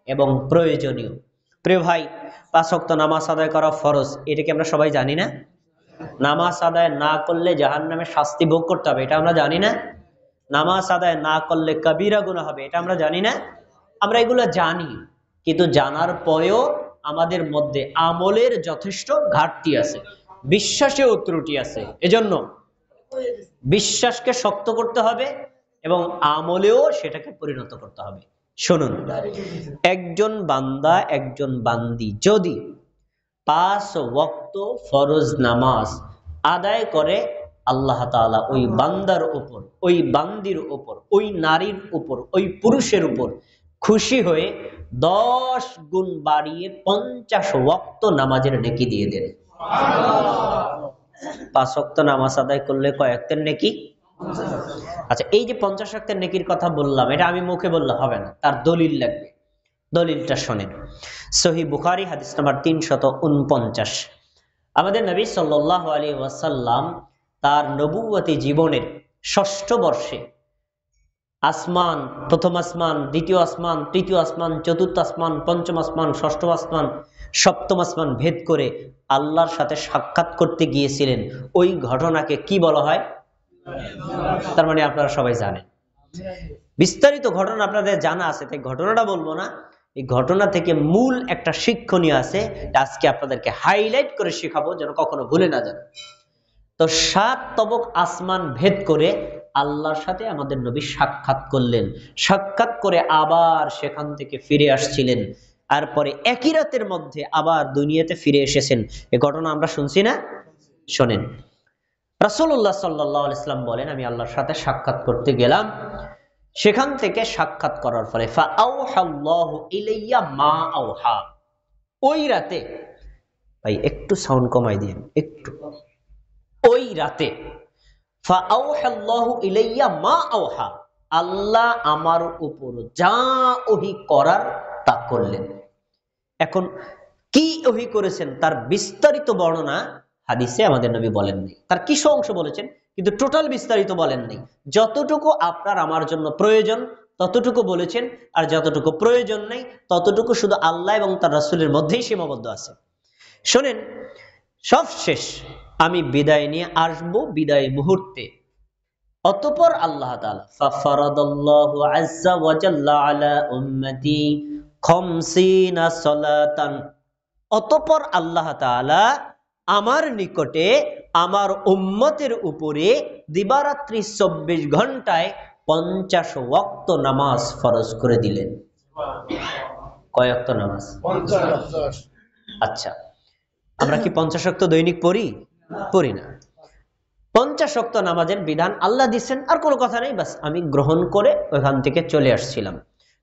এবং প্রয়োজনীয়। প্রিয় ভাই, 5 ওয়াক্ত নামাজ আদায় করা ফরজ, এটা কি আমরা সবাই জানি না? নামাজ আদায় না করলে জাহান্নামে শাস্তি ভোগ করতে হবে, এটা আমরা জানি না? নামাজ আদায় না করলে কবিরা গুনাহ হবে, এটা আমরা জানি না? আমরা এগুলো জানি, কিন্তু জানার পরেও আমাদের মধ্যে আমলের যথেষ্ট ঘাটতি আছে, বিশ্বাসেও ত্রুটি আছে। এজন্য বিশ্বাসকে শক্ত করতে হবে এবং আমলেও সেটাকে পরিণত করতে হবে। শুনুন, একজন বান্দা, একজন বান্দি যদি 5 ওয়াক্ত ফরজ নামাজ আদায় করে, আল্লাহ তাআলা ওই বান্দার উপর, ওই বান্দির উপর, ওই নারীর উপর, ওই পুরুষের উপর খুশি হয়ে 10 গুণ বাড়িয়ে 50 ওয়াক্ত নামাজের নেকি দিয়ে দেন। 5 ওয়াক্ত নামাজ আদায় করলে কয় ওয়াক্তের নেকি? আচ্ছা, এই যে 50 ওয়াক্তের নেকির কথা বললাম, এটা আমি মুখে বললে হবে না, তার দলিল লাগবে। দলিলটা শোনেন, সহিহ বুখারী হাদিস নাম্বার 349। আমাদের নবী সাল্লাল্লাহু আলাইহি ওয়াসাল্লাম তার নবুয়তি জীবনের 6ষ্ঠ বর্ষে আসমান, প্রথম আসমান, দ্বিতীয় আসমান, তৃতীয় আসমান, চতুর্থ আসমান, পঞ্চম আসমান, ষষ্ঠ আসমান, সপ্তম আসমান ভেদ করে আল্লাহর সাথে সাক্ষাৎ করতে গিয়েছিলেন। ওই ঘটনাকে কি বলা হয়? তার মানে আপনারা সবাই জানেন। বিস্তারিত ঘটনা আপনাদের জানা আছে, তাই ঘটনাটা বলবো না। এই ঘটনা থেকে মূল একটা শিক্ষণীয় আছে, আজকে আপনাদেরকে হাইলাইট করে শেখাবো যেন কখনো ভুলে না যান। তো 7 তবক আসমান ভেদ করে আল্লাহর সাথে আমাদের নবী সাক্ষাৎ করলেন। সাক্ষাৎ করে আবার সেখান থেকে ফিরে আসছিলেন, আর পরে একই রাতের মধ্যে আবার দুনিয়াতে ফিরে এসেছেন। এই ঘটনা আমরা শুনছি না? শোনেন, রাসূলুল্লাহ সাল্লাল্লাহু আলাইহি ওয়াসাল্লাম বলেন, আমি আল্লাহর সাথে সাক্ষাৎ করতে গেলাম। সেখান থেকে সাক্ষাৎ করার ফলে ফাআউহাল্লাহু ইলাইয়া মা আওহা, ওই রাতে, ভাই একটু সাউন্ড কমাই দিন একটু, ওই রাতে ফাআউহাল্লাহু ইলাইয়া মা আওহা, আল্লাহ আমার উপর যা ওহী করার তা করলেন। এখন কি ওহী করেছেন তার বিস্তারিত বর্ণনা হাদিসে আমাদের নবী বলেননি। তার কিছু অংশ বলেছেন, কিন্তু টোটাল বিস্তারিত বলেননি। যতটুকু আপনার আমার জন্য প্রয়োজন ততটুকু বলেছেন, আর যতটুকু প্রয়োজন নেই ততটুকু শুধু আল্লাহ এবং তার রাসূলের মধ্যেই সীমাবদ্ধ আছে। শোনেন, সব শেষ, আমি বিদায় নিয়ে আসব বিদায় মুহূর্তে। অতঃপর আল্লাহ তাআলা ফাফারাদাল্লাহু আযজা ওয়া জাল্লা আলা উম্মতি 50 সালাতান, অতঃপর আল্লাহ তাআলা আমার নিকটে আমার উম্মতের উপরে দিবারাত্রি 24 ঘন্টায় 50 ওয়াক্ত নামাজ ফরজ করে দিলেন। কয় ওয়াক্ত নামাজ? 50। আচ্ছা, আমরা কি 50 ওয়াক্ত দৈনিক পড়ি? পড়ি না। 50 ওয়াক্ত নামাজের বিধান আল্লাহ দিচ্ছেন, আর কোনো কথা নেই, বাস আমি গ্রহণ করে ওখান থেকে চলে আসছিলাম।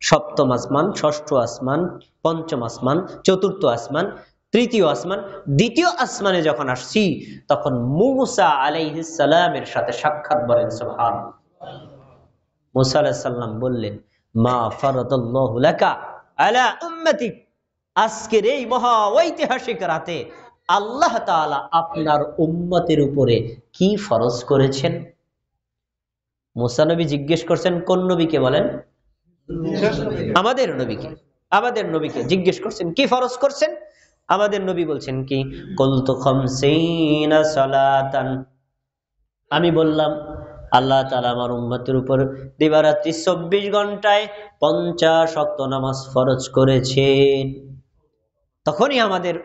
সপ্তম আসমান, ষষ্ঠ আসমান, পঞ্চম আসমান, চতুর্থ আসমান, তৃতীয় আসমান, দ্বিতীয় আসমানে যখন আসছি তখন মুসা আলাইহিস সালামের সাথে সাক্ষাৎ। বলেন সুবহানাল্লাহ। মুসা আলাইহিস সালাম বললেন, মা ফারাদাল্লাহু লাকা আলা উম্মতিক, আজকের এই মহা ঐতিহাসিক রাতে আল্লাহ তাআলা আপনার উম্মতের উপরে কি ফরজ করেছেন? মুসা নবী জিজ্ঞেস করছেন কোন নবীকে? বলেন, আমাদের নবীকে। আমাদের নবীকে জিজ্ঞেস করছেন কি ফরজ করছেন। আমাদের নবী বলছেন কি, কুলতু 50 সালাতান, আমি বললাম আল্লাহ তাআলা আমার উম্মতের উপর দিবারাত্রি 24 ঘন্টায় 50 ওয়াক্ত নামাজ ফরজ করেছেন। তখনই আমাদের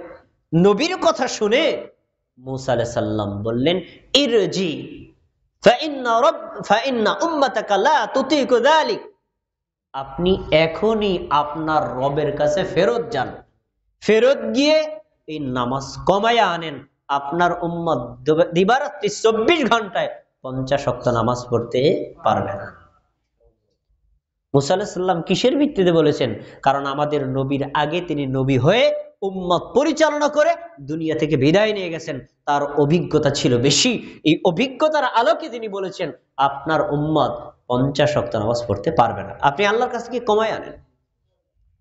নবীর কথা শুনে মুসা আলাইহিস সালাম বললেন, ইরজি ফাইন্না উম্মাতাকা লা তুতিকু যালিক, আপনি এখনই আপনার রবের কাছে ফেরত যান, ফেরত গিয়ে এই নামাজ কমায়া আনেন। আপনার উম্মত দিবারাত্রি 24 ঘন্টায় 50 ওয়াক্ত নামাজ পড়তে পারবে না। মুসা আলাইহিস সালাম কিসের ভিত্তিতে বলেছেন? কারণ আমাদের নবীর আগে তিনি নবী হয়ে উম্মত পরিচালনা করে দুনিয়া থেকে বিদায় নিয়ে গেছেন, তার অভিজ্ঞতা ছিল বেশি। এই অভিজ্ঞতার আলোকে তিনি বলেছেন আপনার উম্মত 50 ওয়াক্ত নামাজ পড়তে পারবে না, আপনি আল্লাহর কাছে কি কমায় আনেন।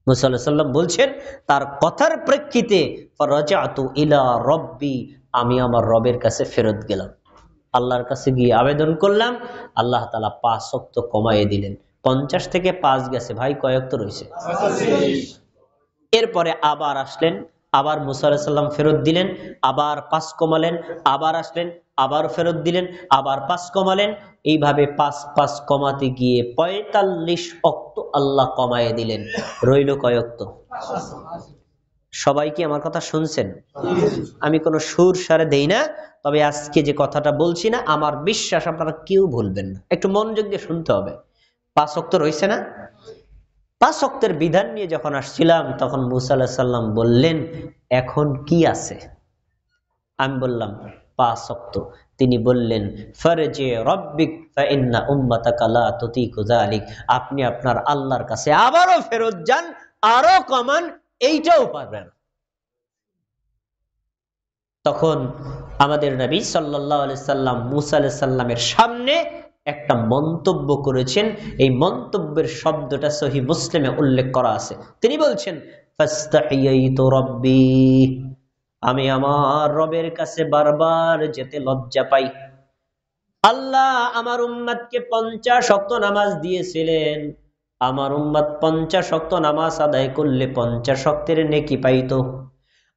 মুসা আলাইহিস সালাম বলছেন তার কথার প্রেক্ষিতে ফারাজাতু ইলা রাব্বি, আমি আমার রবের কাছে ফেরত গেলাম, আল্লাহর কাছে গিয়ে আবেদন করলাম। আল্লাহ তাআলা 5 ওয়াক্ত কমায়ে দিলেন। 50 থেকে 5 গেছে, ভাই কয় ওয়াক্ত রয়েছে? এরপরে আবার আসলেন, আবার মুসা আলাইহিস সালাম ফেরত দিলেন, আবার 5 কমালেন, আবার আসলেন, আবার ফেরত দিলেন, আবার 5 কমালেন। এইভাবে 5 কমাতে গিয়ে 45 অক্ত আল্লাহ কমায়ে দিলেন। রইল কয় অক্ত? সবাই কি আমার কথা শুনছেন? আমি কোনো সুর সারে দেই না, তবে আজকে যে কথাটা বলছি না, আমার বিশ্বাস আপনারা কেউ ভুলবেন না। একটু মনোযোগ দিয়ে শুনতে হবে। 5 ওয়াক্ত রইছে না? 5 ওয়াক্তের বিধান নিয়ে যখন আসছিলাম, তখন মুসা আলাইহিস সালাম বললেন, এখন কি আছে? আমি বললাম 5 ওয়াক্ত। তিনি বললেন, ফারজি রাব্বিক ফাইন্না উম্মাতাকা লা তুতিকু যালিক। আপনি আপনার আল্লাহর কাছে আবারও ফেরত যান, আরো কমান, এইটাও পারবেন। তখন আমাদের নবী সাল্লাল্লাহু আলাইহি সাল্লাম মুসা আলাইহিস সালামের সামনে একটা মন্তব্য করেছেন। এই মন্তব্যের শব্দটা সহিহ মুসলিমে উল্লেখ করা আছে। তিনি বলছেন, ফাস্তাহিয়াইতু রাব্বি, আমি আমার রবের কাছে বারবার যেতে লজ্জা পাই। আল্লাহ আমার উম্মতকে 50 ওয়াক্ত নামাজ দিয়েছিলেন, আমার উম্মত 50 ওয়াক্ত নামাজ আদায় করলে 50 ওয়াক্তের নেকি পাইতো।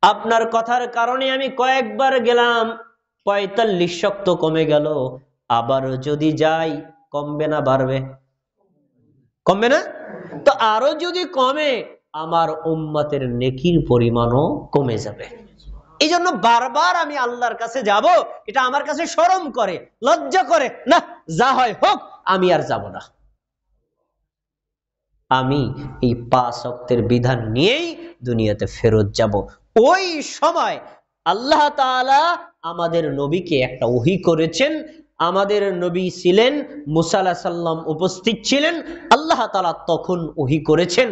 আপনার কথার কারণে আমি কয়েকবার গেলাম, 45 ওয়াক্ত কমে গেল। আবার যদি যাই, কমবে না বাড়বে? কমবে না? তো আরো যদি কমে, আমার উম্মতের নেকির পরিমাণও কমে যাবে। এই জন্য বারবার আমি আল্লাহর কাছে যাব, এটা আমার কাছে শরম করে, লজ্জা করে, না যা হয় হোক, আমি আর যাব না। আমি এই 5 ওয়াক্তের বিধান নিয়েই দুনিয়াতে ফেরত যাব। ওই সময় আল্লাহ তাআলা আমাদের নবীকে একটা ওহী করেছেন। আমাদের নবী ছিলেন, মুসা আলাইহিস সালাম উপস্থিত ছিলেন। আল্লাহ তাআলা তখন ওহী করেছেন।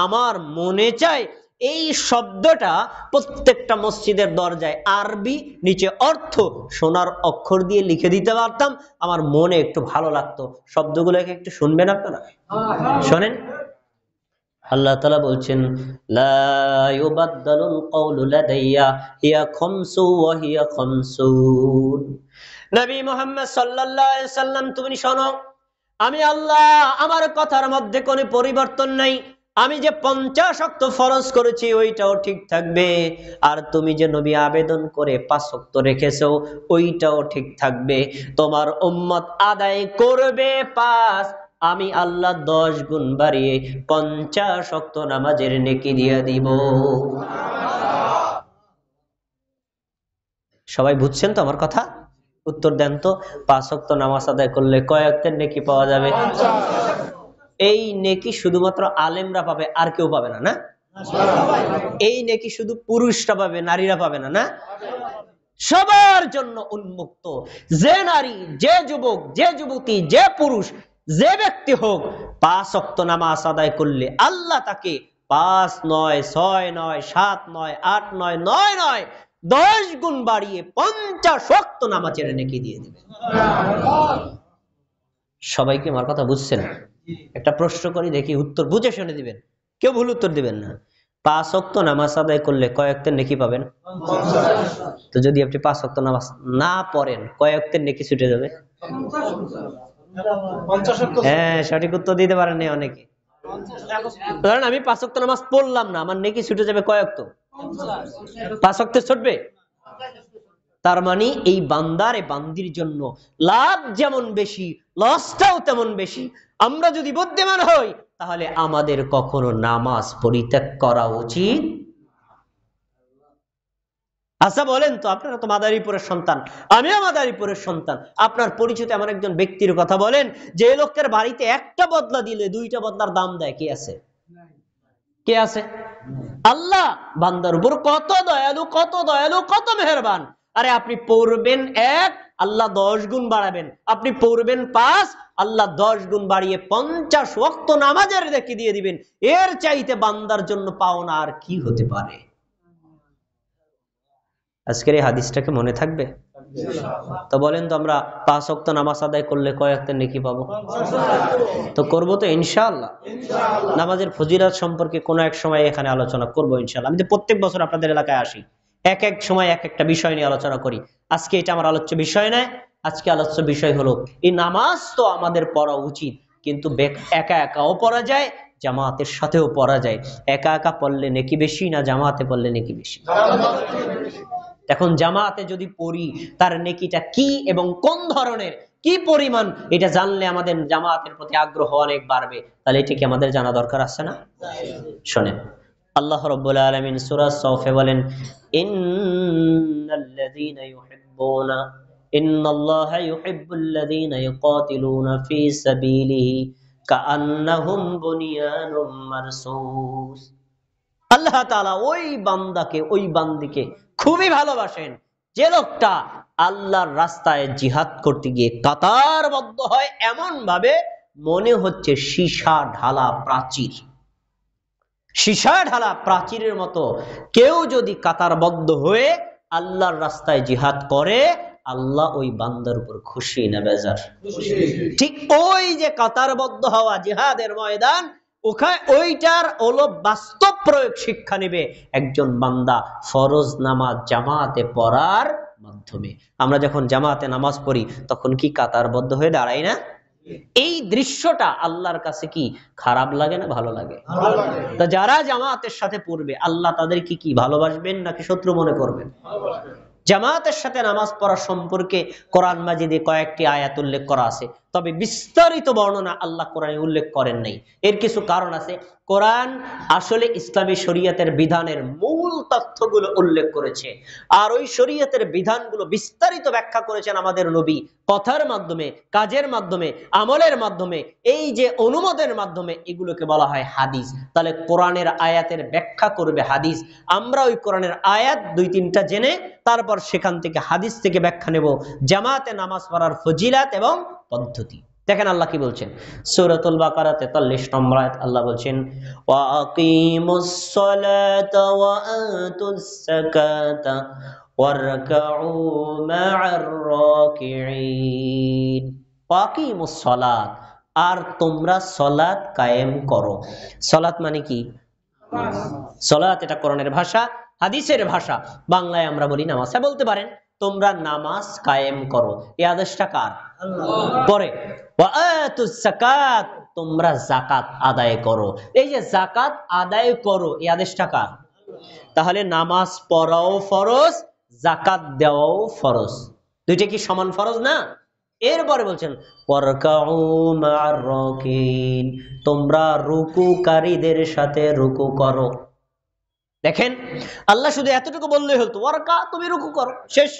আমার মনে চায় এই শব্দটা প্রত্যেকটা মসজিদের দরজায় আরবি, নিচে অর্থ সোনার অক্ষর দিয়ে লিখে দিতে পারতাম, আমার মনে একটু ভালো লাগতো। শব্দগুলোকে একটু শুনবেন আপনারা? শোনেন। আল্লাহ তাআলা বলছেন, লা ইউবাদদালুল কওলু লাদাইয়া হিয়া খামসু ওয়া হিয়া খামসুন। নবী মুহাম্মদ সাল্লাল্লাহু আলাইহি সাল্লাম, তুমি শোনো, আমি আল্লাহ, আমার কথার মধ্যে কোনো পরিবর্তন নাই। আমি যে 50 ওয়াক্ত ফরজ করেছি ওইটাও ঠিক থাকবে, আর তুমি যে নবী আবেদন করে 5 ওয়াক্ত রেখেছো ওইটাও ঠিক থাকবে। তোমার উম্মত আদায় করবে 5, আমি আল্লাহ 10 গুণ বাড়িয়ে 50 ওয়াক্ত নামাজের নেকি দিয়ে দিব। সবাই বুঝছেন তো আমার কথা? উত্তর দেন তো, 5 ওয়াক্ত নামাজ আদায় করলে কয় ওয়াক্তের নেকি পাওয়া যাবে? এই নেকি শুধুমাত্র আলেমরা পাবে, আর কেউ পাবে না, না? এই নেকি শুধু পুরুষরা পাবে, নারীরা পাবে না, না? সবার জন্য উন্মুক্ত। যে নারী, যে যুবক, যে যুবতী, যে পুরুষ, যে ব্যক্তি হোক, 5 ওয়াক্ত নামাজ আদায় করলে আল্লাহ তাকে 5 নয়, 6 নয়, 7 নয়, 8 নয়, 9 নয়, 10 গুণ বাড়িয়ে 50 ওয়াক্ত নামাজের নেকি দিয়ে দিবে। সবাই কি আমার কথা বুঝছেন? একটা প্রশ্ন করি, দেখি উত্তর বুঝে শুনে দিবেন, কেউ ভুল উত্তর দিবেন না। 5 ওয়াক্ত নামাজ আদায় করলে কয় ওয়াক্তের নেকি পাবেন? তো যদি আপনি 5 ওয়াক্ত নামাজ না পড়েন, কয় ওয়াক্তের নেকি ছুটে যাবে? হ্যাঁ, সঠিক উত্তর দিতে পারেন না অনেকে। ধরেন আমি 5 ওয়াক্ত নামাজ পড়লাম না, আমার নেকি ছুটে যাবে কয় ওয়াক্ত? 5 ওয়াক্তের ছুটবে। তার মানে এই বান্দার, এই বান্দির জন্য লাভ যেমন বেশি, লসটাও তেমন বেশি। আমরা যদি বুদ্ধিমান হই, তাহলে আমাদের কখনো নামাজ পরিত্যাগ করা উচিত। আচ্ছা বলেন তো, আপনারা তো মাদারীপুরের সন্তান, আমিও মাদারীপুরের সন্তান। আপনার পরিচিত এমন একজন ব্যক্তির কথা বলেন যে লোকের বাড়িতে একটা বদলা দিলে 2টা বদলার দাম দেয়, কে আছে? কে আছে? আল্লাহ বান্দার উপর কত দয়ালু, কত দয়ালু, কত মেহেরবান। আরে আপনি পড়বেন 1, আল্লাহ 10 গুণ বাড়াবেন। আপনি পড়বেন 5, আল্লাহ 10 গুণ বাড়িয়ে 50 ওয়াক্ত নামাজের নেকি দিয়ে দিবেন। এর চাইতে বান্দার জন্য পাওনা আর কি হতে পারে? আজকের এই হাদিসটাকে মনে থাকবে তো? বলেন তো, আমরা 5 ওয়াক্ত নামাজ আদায় করলে কয় ওয়াক্তের নেকি পাবো? তো করবো তো ইনশাআল্লাহ। নামাজের ফজিলত সম্পর্কে কোনো এক সময় এখানে আলোচনা করবো ইনশাআল্লাহ। আমি তো প্রত্যেক বছর আপনাদের এলাকায় আসি, এক এক সময় এক একটা বিষয় নিয়ে আলোচনা করি। আজকে এটা আমার আলোচ্য বিষয় নয়। আজকে আলোচ্য বিষয় হলো, এই নামাজ তো আমাদের পড়া উচিত, কিন্তু একা একাও পড়া যায়, জামাতের সাথেও পড়া যায়। একা একা পড়লে নেকি বেশি না জামাতে পড়লে নেকি বেশি? এখন জামাতে যদি পড়ি তার নেকিটা কি এবং কোন ধরনের, কি পরিমাণ, এটা জানলে আমাদের জামাতের প্রতি আগ্রহ অনেক বাড়বে। তাহলে এটা কি আমাদের জানা দরকার আছে না? শোনেন, আল্লাহ রাব্বুল আলামিন সূরা সফে বলেন, ইন্নাল্লাযীনা ইউহিব্বুনা ইন্নাল্লাহা ইউহিব্বুল্লাযীনা ইউকাতিলুনা ফী সাবিলিহি কাআন্নাহুম বুনিয়ানুম মারসুস। আল্লাহ তাআলা ওই বান্দাকে, ওই বান্দিকে খুবই ভালোবাসেন যে লোকটা আল্লাহর রাস্তায় জিহাদ করতে গিয়ে কাতারবদ্ধ হয়, এমন ভাবে মনে হচ্ছে সীসা ঢালা প্রাচীর। সীসা ঢালা প্রাচীরের মতো কেউ যদি কাতারবদ্ধ হয়ে আল্লাহর রাস্তায় জিহাদ করে, আল্লাহ ওই বান্দার উপর খুশি না বেজার? ঠিক ওই যে কাতারবদ্ধ হওয়া জিহাদের ময়দান, ওইটার হলো বাস্তব প্রয়োগ শিক্ষা নেবে একজন বান্দা ফরজ নামাজ জামাতে পড়ার মাধ্যমে। আমরা যখন জামাতে নামাজ পড়ি তখন কি কাতারবদ্ধ হয়ে দাঁড়াই না? এই দৃশ্যটা আল্লাহর কাছে কি খারাপ লাগে না ভালো লাগে? তো যারা জামাতের সাথে পড়বে আল্লাহ তাদেরকে কি ভালোবাসবেন নাকি শত্রু মনে করবেন? জামাতের সাথে নামাজ পড়া সম্পর্কে কোরআন মাজিদে কয়েকটি আয়াত উল্লেখ করা আছে, তবে বিস্তারিত বর্ণনা আল্লাহ কোরআনে উল্লেখ করেন নাই। এর কিছু কারণ আছে। কোরআন আসলে ইসলামী শরীয়তের বিধানের মূল তথ্যগুলো উল্লেখ করেছে, আর ওই শরীয়তের বিধানগুলো বিস্তারিত ব্যাখ্যা করেছেন আমাদের নবী, কথার মাধ্যমে, কাজের মাধ্যমে, আমলের মাধ্যমে, এই যে অনুমোদের মাধ্যমে, এগুলোকে বলা হয় হাদিস। তাহলে কোরআনের আয়াতের ব্যাখ্যা করবে হাদিস। আমরা ওই কোরআনের আয়াত দুই তিনটা জেনে তারপর সেখান থেকে হাদিস থেকে ব্যাখ্যা নেব জামাতে নামাজ পড়ার ফজিলাত এবং পদ্ধতি। দেখেন আল্লাহ কি বলছেন সূরাতুল বাকারা 43 নম্বর আয়াত। আল্লাহ বলছেন, ওয়া আকিমুস সালাতা ওয়া আতুস যাকাতা ওয়ারকাউ মা'আর রাকিঈন। ওয়া আকিমুস সালাত, আর তোমরা সালাত কায়েম করো। সালাত মানে কি? সালাত এটা কোরআনের ভাষা, হাদিসের ভাষা। বাংলায় আমরা বলি নামাজ। বলতে পারেন তোমরা নামাজ কায়েম করো, এই আদেশটা কার? পরে ওয়া আতুস যাকাত, তোমরা যাকাত আদায় করো। এই যে যাকাত আদায় করো, এই আদেশটা কার? তাহলে নামাজ পড়াও ফরজ, যাকাত দেওয়াও ফরজ। দুইটা কি সমান ফরজ না? এরপরে বলছেন ওয়ারকাউ মা'আর রাকিন, তোমরা রুকুকারীদের সাথে রুকু করো। দেখেন আল্লাহ শুধু এতটুকু বললেই হতো, ওয়ারকা, তুমি রুকু করো, শেষ।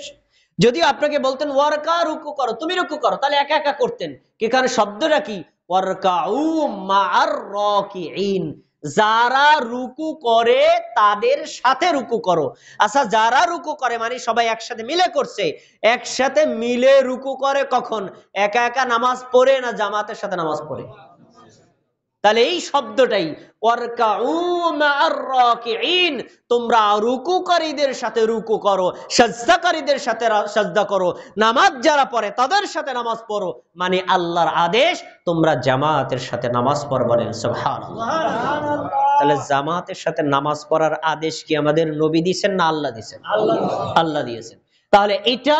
যদি আপনাকে বলতেন ওয়ারকা, রুকু করো, তুমি রুকু করো, তাহলে একা একা করতেন। এখানে শব্দটা কি? ওয়ারকাউ মা'আর রাকিঈন, যারা রুকু করে তাদের সাথে রুকু করো। আচ্ছা, যারা রুকু করে মানে সবাই একসাথে মিলে করছে। একসাথে মিলে রুকু করে কখন? একা একা নামাজ পড়ে না জামাতের সাথে নামাজ পড়ে? তাহলে এই শব্দটাই ওয়ারকাউ মা'আর রাকিঈন, তোমরা রুকুকারীদের সাথে রুকু করো, সাজদাকারীদের সাথে সাজদা করো, নামাজ যারা পড়ে তাদের সাথে নামাজ পড়ো। মানে আল্লাহর আদেশ তোমরা জামাতের সাথে নামাজ পড়ো। বলেন সুবহানাল্লাহ। তাহলে জামাতের সাথে নামাজ পড়ার আদেশ কি আমাদের নবী দিয়েছেন না আল্লাহ দিয়েছেন? আল্লাহ দিয়েছেন। তাহলে এটা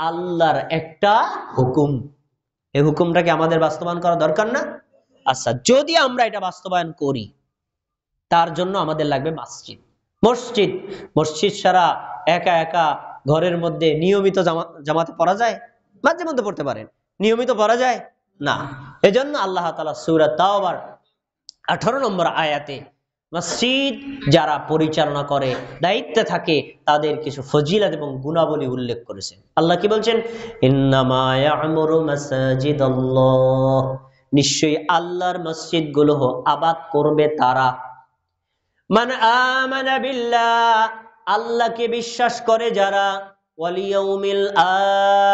আল্লাহর একটা হুকুম। এই হুকুমটাকে আমাদের বাস্তবায়ন করা দরকার না? আচ্ছা, যদি আমরা এটা বাস্তবায়ন করি তার জন্য আমাদের লাগবে মসজিদ। মসজিদ মসজিদ ছাড়া একা একা ঘরের মধ্যে নিয়মিত জামাতে পড়া যায়? মাঝে মধ্যে পড়তে পারেন, নিয়মিত পড়া যায় না। এজন্য আল্লাহ তাআলা সূরা তাওবার 18 নম্বর আয়াতে মসজিদ যারা পরিচালনা করে, দায়িত্বে থাকে, তাদের কিছু ফজিলত এবং গুণাবলী উল্লেখ করেছেন। আল্লাহ কি বলছেন? ইন্নামা ইয়া'মুরু মাসাজিদাল্লাহ, নিশ্চয়ই আল্লাহর মসজিদ গুলো আবাদ করবে তারা, মান আমানা বিল্লাহ, আল্লাহকে বিশ্বাস করে যারা, ওয়াল ইয়াউমিল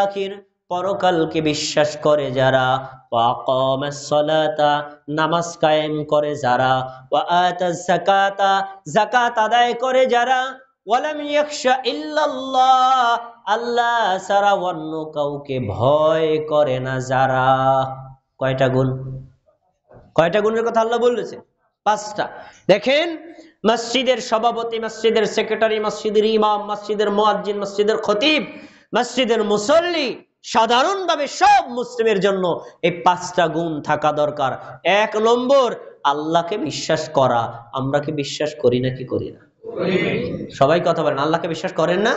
আখির, পরকালকে বিশ্বাস করে যারা, ওয়া আকামাস সালাতা, নামাজ কায়েম করে যারা, ওয়া আতাজ যাকাতা, যাকাত আদায় করে যারা, ওয়ালাম ইয়াখশা ইল্লাল্লাহ, আল্লাহ ছাড়া অন্য কাউকে ভয় করে না যারা। কয়টা গুণ? কয়টা গুণের কথা আল্লাহ বলেছে? 5টা। দেখেন, মসজিদের সভাপতি, মসজিদের সেক্রেটারি, মসজিদের ইমাম, মসজিদের মুয়াজ্জিন, মসজিদের খতিব, মসজিদের মুসল্লি, সাধারণভাবে সব মুসলিমের জন্য এই 5টা গুণ থাকা দরকার। 1 নম্বর, আল্লাহকে বিশ্বাস করা। আমরা কি বিশ্বাস করি নাকি করি না? সবাই কথা বলেন, আল্লাহকে বিশ্বাস করেন না?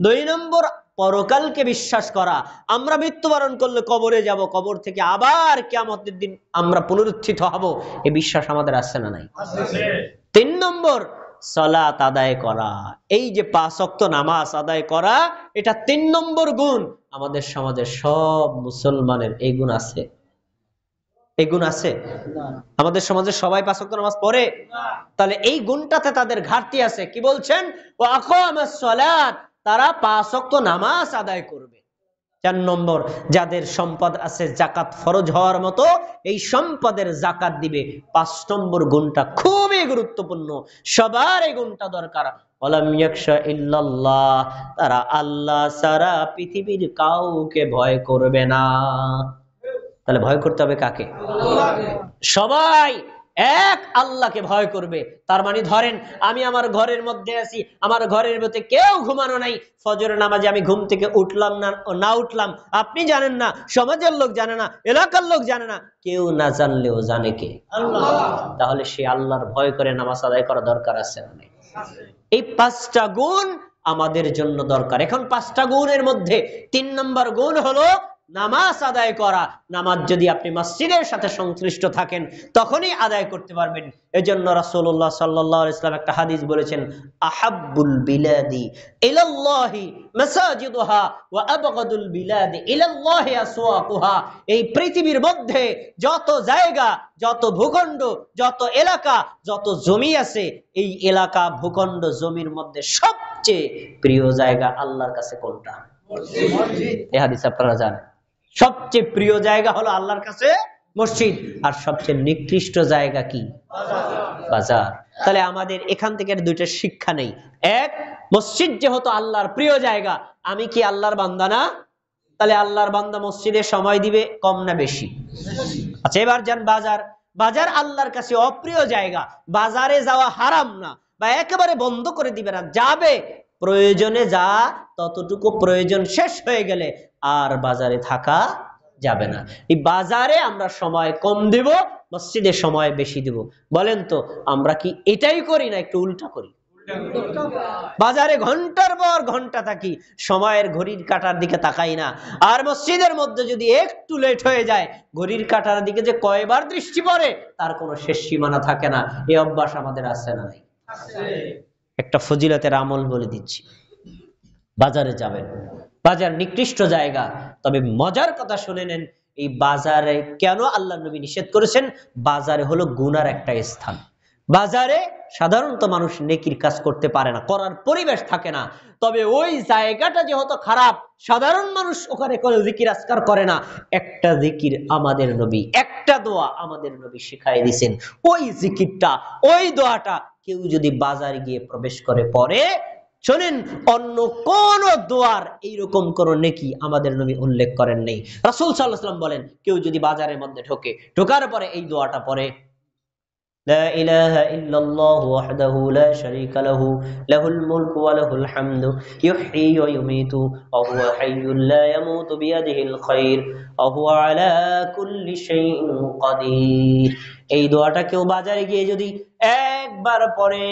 2 নম্বর, পরকালকে বিশ্বাস করা। আমরা মৃত্যুবরণ করলে কবরে যাব, কবর থেকে আবার কিয়ামতের দিন আমরা পুনরুত্থিত হব, এই বিশ্বাস আমাদের আছে না নাই? 3 নম্বর, সালাত আদায় করা। এই যে 5 ওয়াক্ত নামাজ আদায় করা, এটা 3 নম্বর গুণ। আমাদের সমাজে সব মুসলমানের এই গুণ আছে? এই গুণ আছে? আমাদের সমাজে সবাই 5 ওয়াক্ত নামাজ পড়ে? তাহলে এই গুণটাতে তাদের ঘাটতি আছে। কি বলছেন? ওয়া আকামাস সালাত, তারা 5 ওয়াক্ত নামাজ আদায় করবে। 4 নম্বর, যাদের সম্পদ আছে যাকাত ফরজ হওয়ার মতো, এই সম্পদের যাকাত দিবে। 5 নম্বর গুণটা খুবই গুরুত্বপূর্ণ, সবার এই গুণটা দরকার। ওয়ালাম ইয়াখশা ইল্লাল্লাহ, তারা আল্লাহ ছাড়া পৃথিবীর কাউকে ভয় করবে না। তাহলে ভয় করতে হবে কাকে? সবাই এক আল্লাহকে ভয় করবে। তার মানে ধরেন আমি আমার ঘরের মধ্যে আছি, আমার ঘরের মধ্যে কেউ ঘুমানো নাই, ফজরের নামাজে আমি ঘুম থেকে উঠলাম না উঠলাম আপনি জানেন না, সমাজের লোক জানে না, এলাকার লোক জানে না, কেউ না জানলেও জানে কে? আল্লাহ। তাহলে সে আল্লাহর ভয় করে নামাজ আদায় করা দরকার আছে না? এই 5টা গুণ আমাদের জন্য দরকার। এখন 5টা গুণের মধ্যে 3 নম্বর গুণ হলো নামাজ আদায় করা। নামাজ যদি আপনি মসজিদের সাথে সংশ্লিষ্ট থাকেন তখনই আদায় করতে পারবেন। এজন্য রাসূলুল্লাহ সাল্লাল্লাহু আলাইহি ওয়াসাল্লাম একটা হাদিস বলেছেন, আহাব্বুল বিলাদি ইলাল্লাহি মাসাজিদুহা ওয়া আবগাদুল বিলাদি ইলাল্লাহি আসওয়াকুহা। এই পৃথিবীর মধ্যে যত জায়গা, যত ভূখণ্ড, যত এলাকা, যত জমি আছে, এই এলাকা, ভূখণ্ড, জমির মধ্যে সবচেয়ে প্রিয় জায়গা আল্লাহর কাছে কোনটা? মসজিদ। এই হাদিস আপনারা জানেন। সবচেয়ে প্রিয় জায়গা হলো আল্লাহর কাছে মসজিদ, আর সবচেয়ে নিকৃষ্ট জায়গা কি? বাজার। তাহলে আমাদের এখান থেকে 2টা শিক্ষা নেই। এক, মসজিদ যেহেতু আল্লাহর প্রিয় জায়গা, আমি কি আল্লাহর বান্দা না? তাহলে আল্লাহর বান্দা মসজিদে সময় দিবে কম না বেশি? আচ্ছা, এবার যান বাজার। বাজার আল্লাহর কাছে অপ্রিয় জায়গা, বাজারে যাওয়া হারাম না, বা একেবারে বন্ধ করে দিবে না, যাবে, প্রয়োজনে যা, ততটুকু প্রয়োজন শেষ হয়ে গেলে আর বাজারে থাকা যাবে না। এই বাজারে আমরা সময় কম দেব, মসজিদে সময় বেশি দেব। বলেন তো আমরা কি এটাই করি না একটু উল্টা করি? বাজারে ঘন্টার পর ঘন্টা থাকি, সময়ের ঘড়ির কাঁটার দিকে তাকাই না। আর মসজিদের মধ্যে যদি একটু লেট হয়ে যায়, ঘড়ির কাঁটার দিকে যে কয়বার দৃষ্টি পড়ে তার কোনো শেষ সীমানা থাকে না। এই অভ্যাস আমাদের আছে না নাই? একটা ফজিলতের আমল বলে দিচ্ছি। বাজারে যাবেন, বাজার নিকৃষ্ট জায়গা, তবে মজার কথা শুনে নেন, এই বাজারে কেন আল্লাহ নবী নিষেধ করেছেন? বাজারে হলো গুনার একটা স্থান। বাজারে সাধারণত মানুষ নেকির কাজ করতে পারে না, করার পরিবেশ থাকে না। তবে ওই জায়গাটা যেহেতু খারাপ, সাধারণ মানুষ ওখানে কোনো জিকির আজকার করে না। একটা জিকির আমাদের নবী, একটা দোয়া আমাদের নবী শিখাই দিয়েছেন। ওই জিকিরটা, ওই দোয়াটা কেউ যদি বাজারে গিয়ে প্রবেশ করে পড়ে, শোনেন, অন্য কোন দোয়ার এইরকম কোন নেকি আমাদের নবী উল্লেখ করেন নেই। রাসূল সাল্লাল্লাহু আলাইহি ওয়াসাল্লাম বলেন, কেউ যদি বাজারের মধ্যে ঢোকে, ঢোকার পরে এই দোয়াটা পড়ে, লা ইলাহা ইল্লাল্লাহু ওয়াহদাহু লা শারীকা লাহু লাহুল মুলকু ওয়া লাহুল হামদু ইউহয়ী ওয়া ইউমীতু ওয়া হুয়া হাইয়্যুল লা ইয়ামুতু বিয়াদিহিল খায়র ওয়া হুয়া আলা কুল্লি শাইইন কাদির। এই দোয়াটা কেউ বাজারে গিয়ে যদি একবার পড়ে,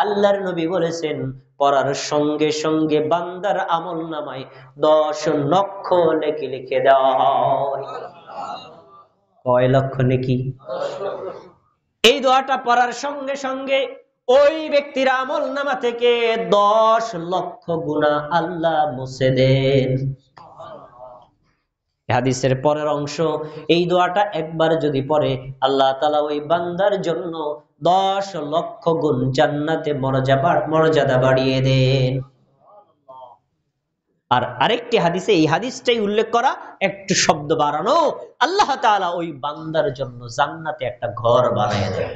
আল্লাহর নবী বলেছেন পড়ার সঙ্গে সঙ্গে বান্দার আমলনামায় 10 লক্ষ নেকি লিখে দেওয়া হয়। কয় লক্ষ নেকি? এই দোয়াটা পড়ার সঙ্গে সঙ্গে ওই ব্যক্তির আমলনামা থেকে 10 লক্ষ গুনাহ আল্লাহ মুছে দেন। হাদিসের পরের অংশ, এই দোয়াটা একবার যদি পড়ে আল্লাহ তাআলা ওই বান্দার জন্য 10 লক্ষ গুণ জান্নাতে মর্যাদা বাড়িয়ে দেন। আর আরেকটি হাদিসে এই হাদিসটাই উল্লেখ করা, একটু শব্দ বাড়ানো, আল্লাহ তাআলা ওই বান্দার জন্য জান্নাতে একটা ঘর বানিয়ে দেন।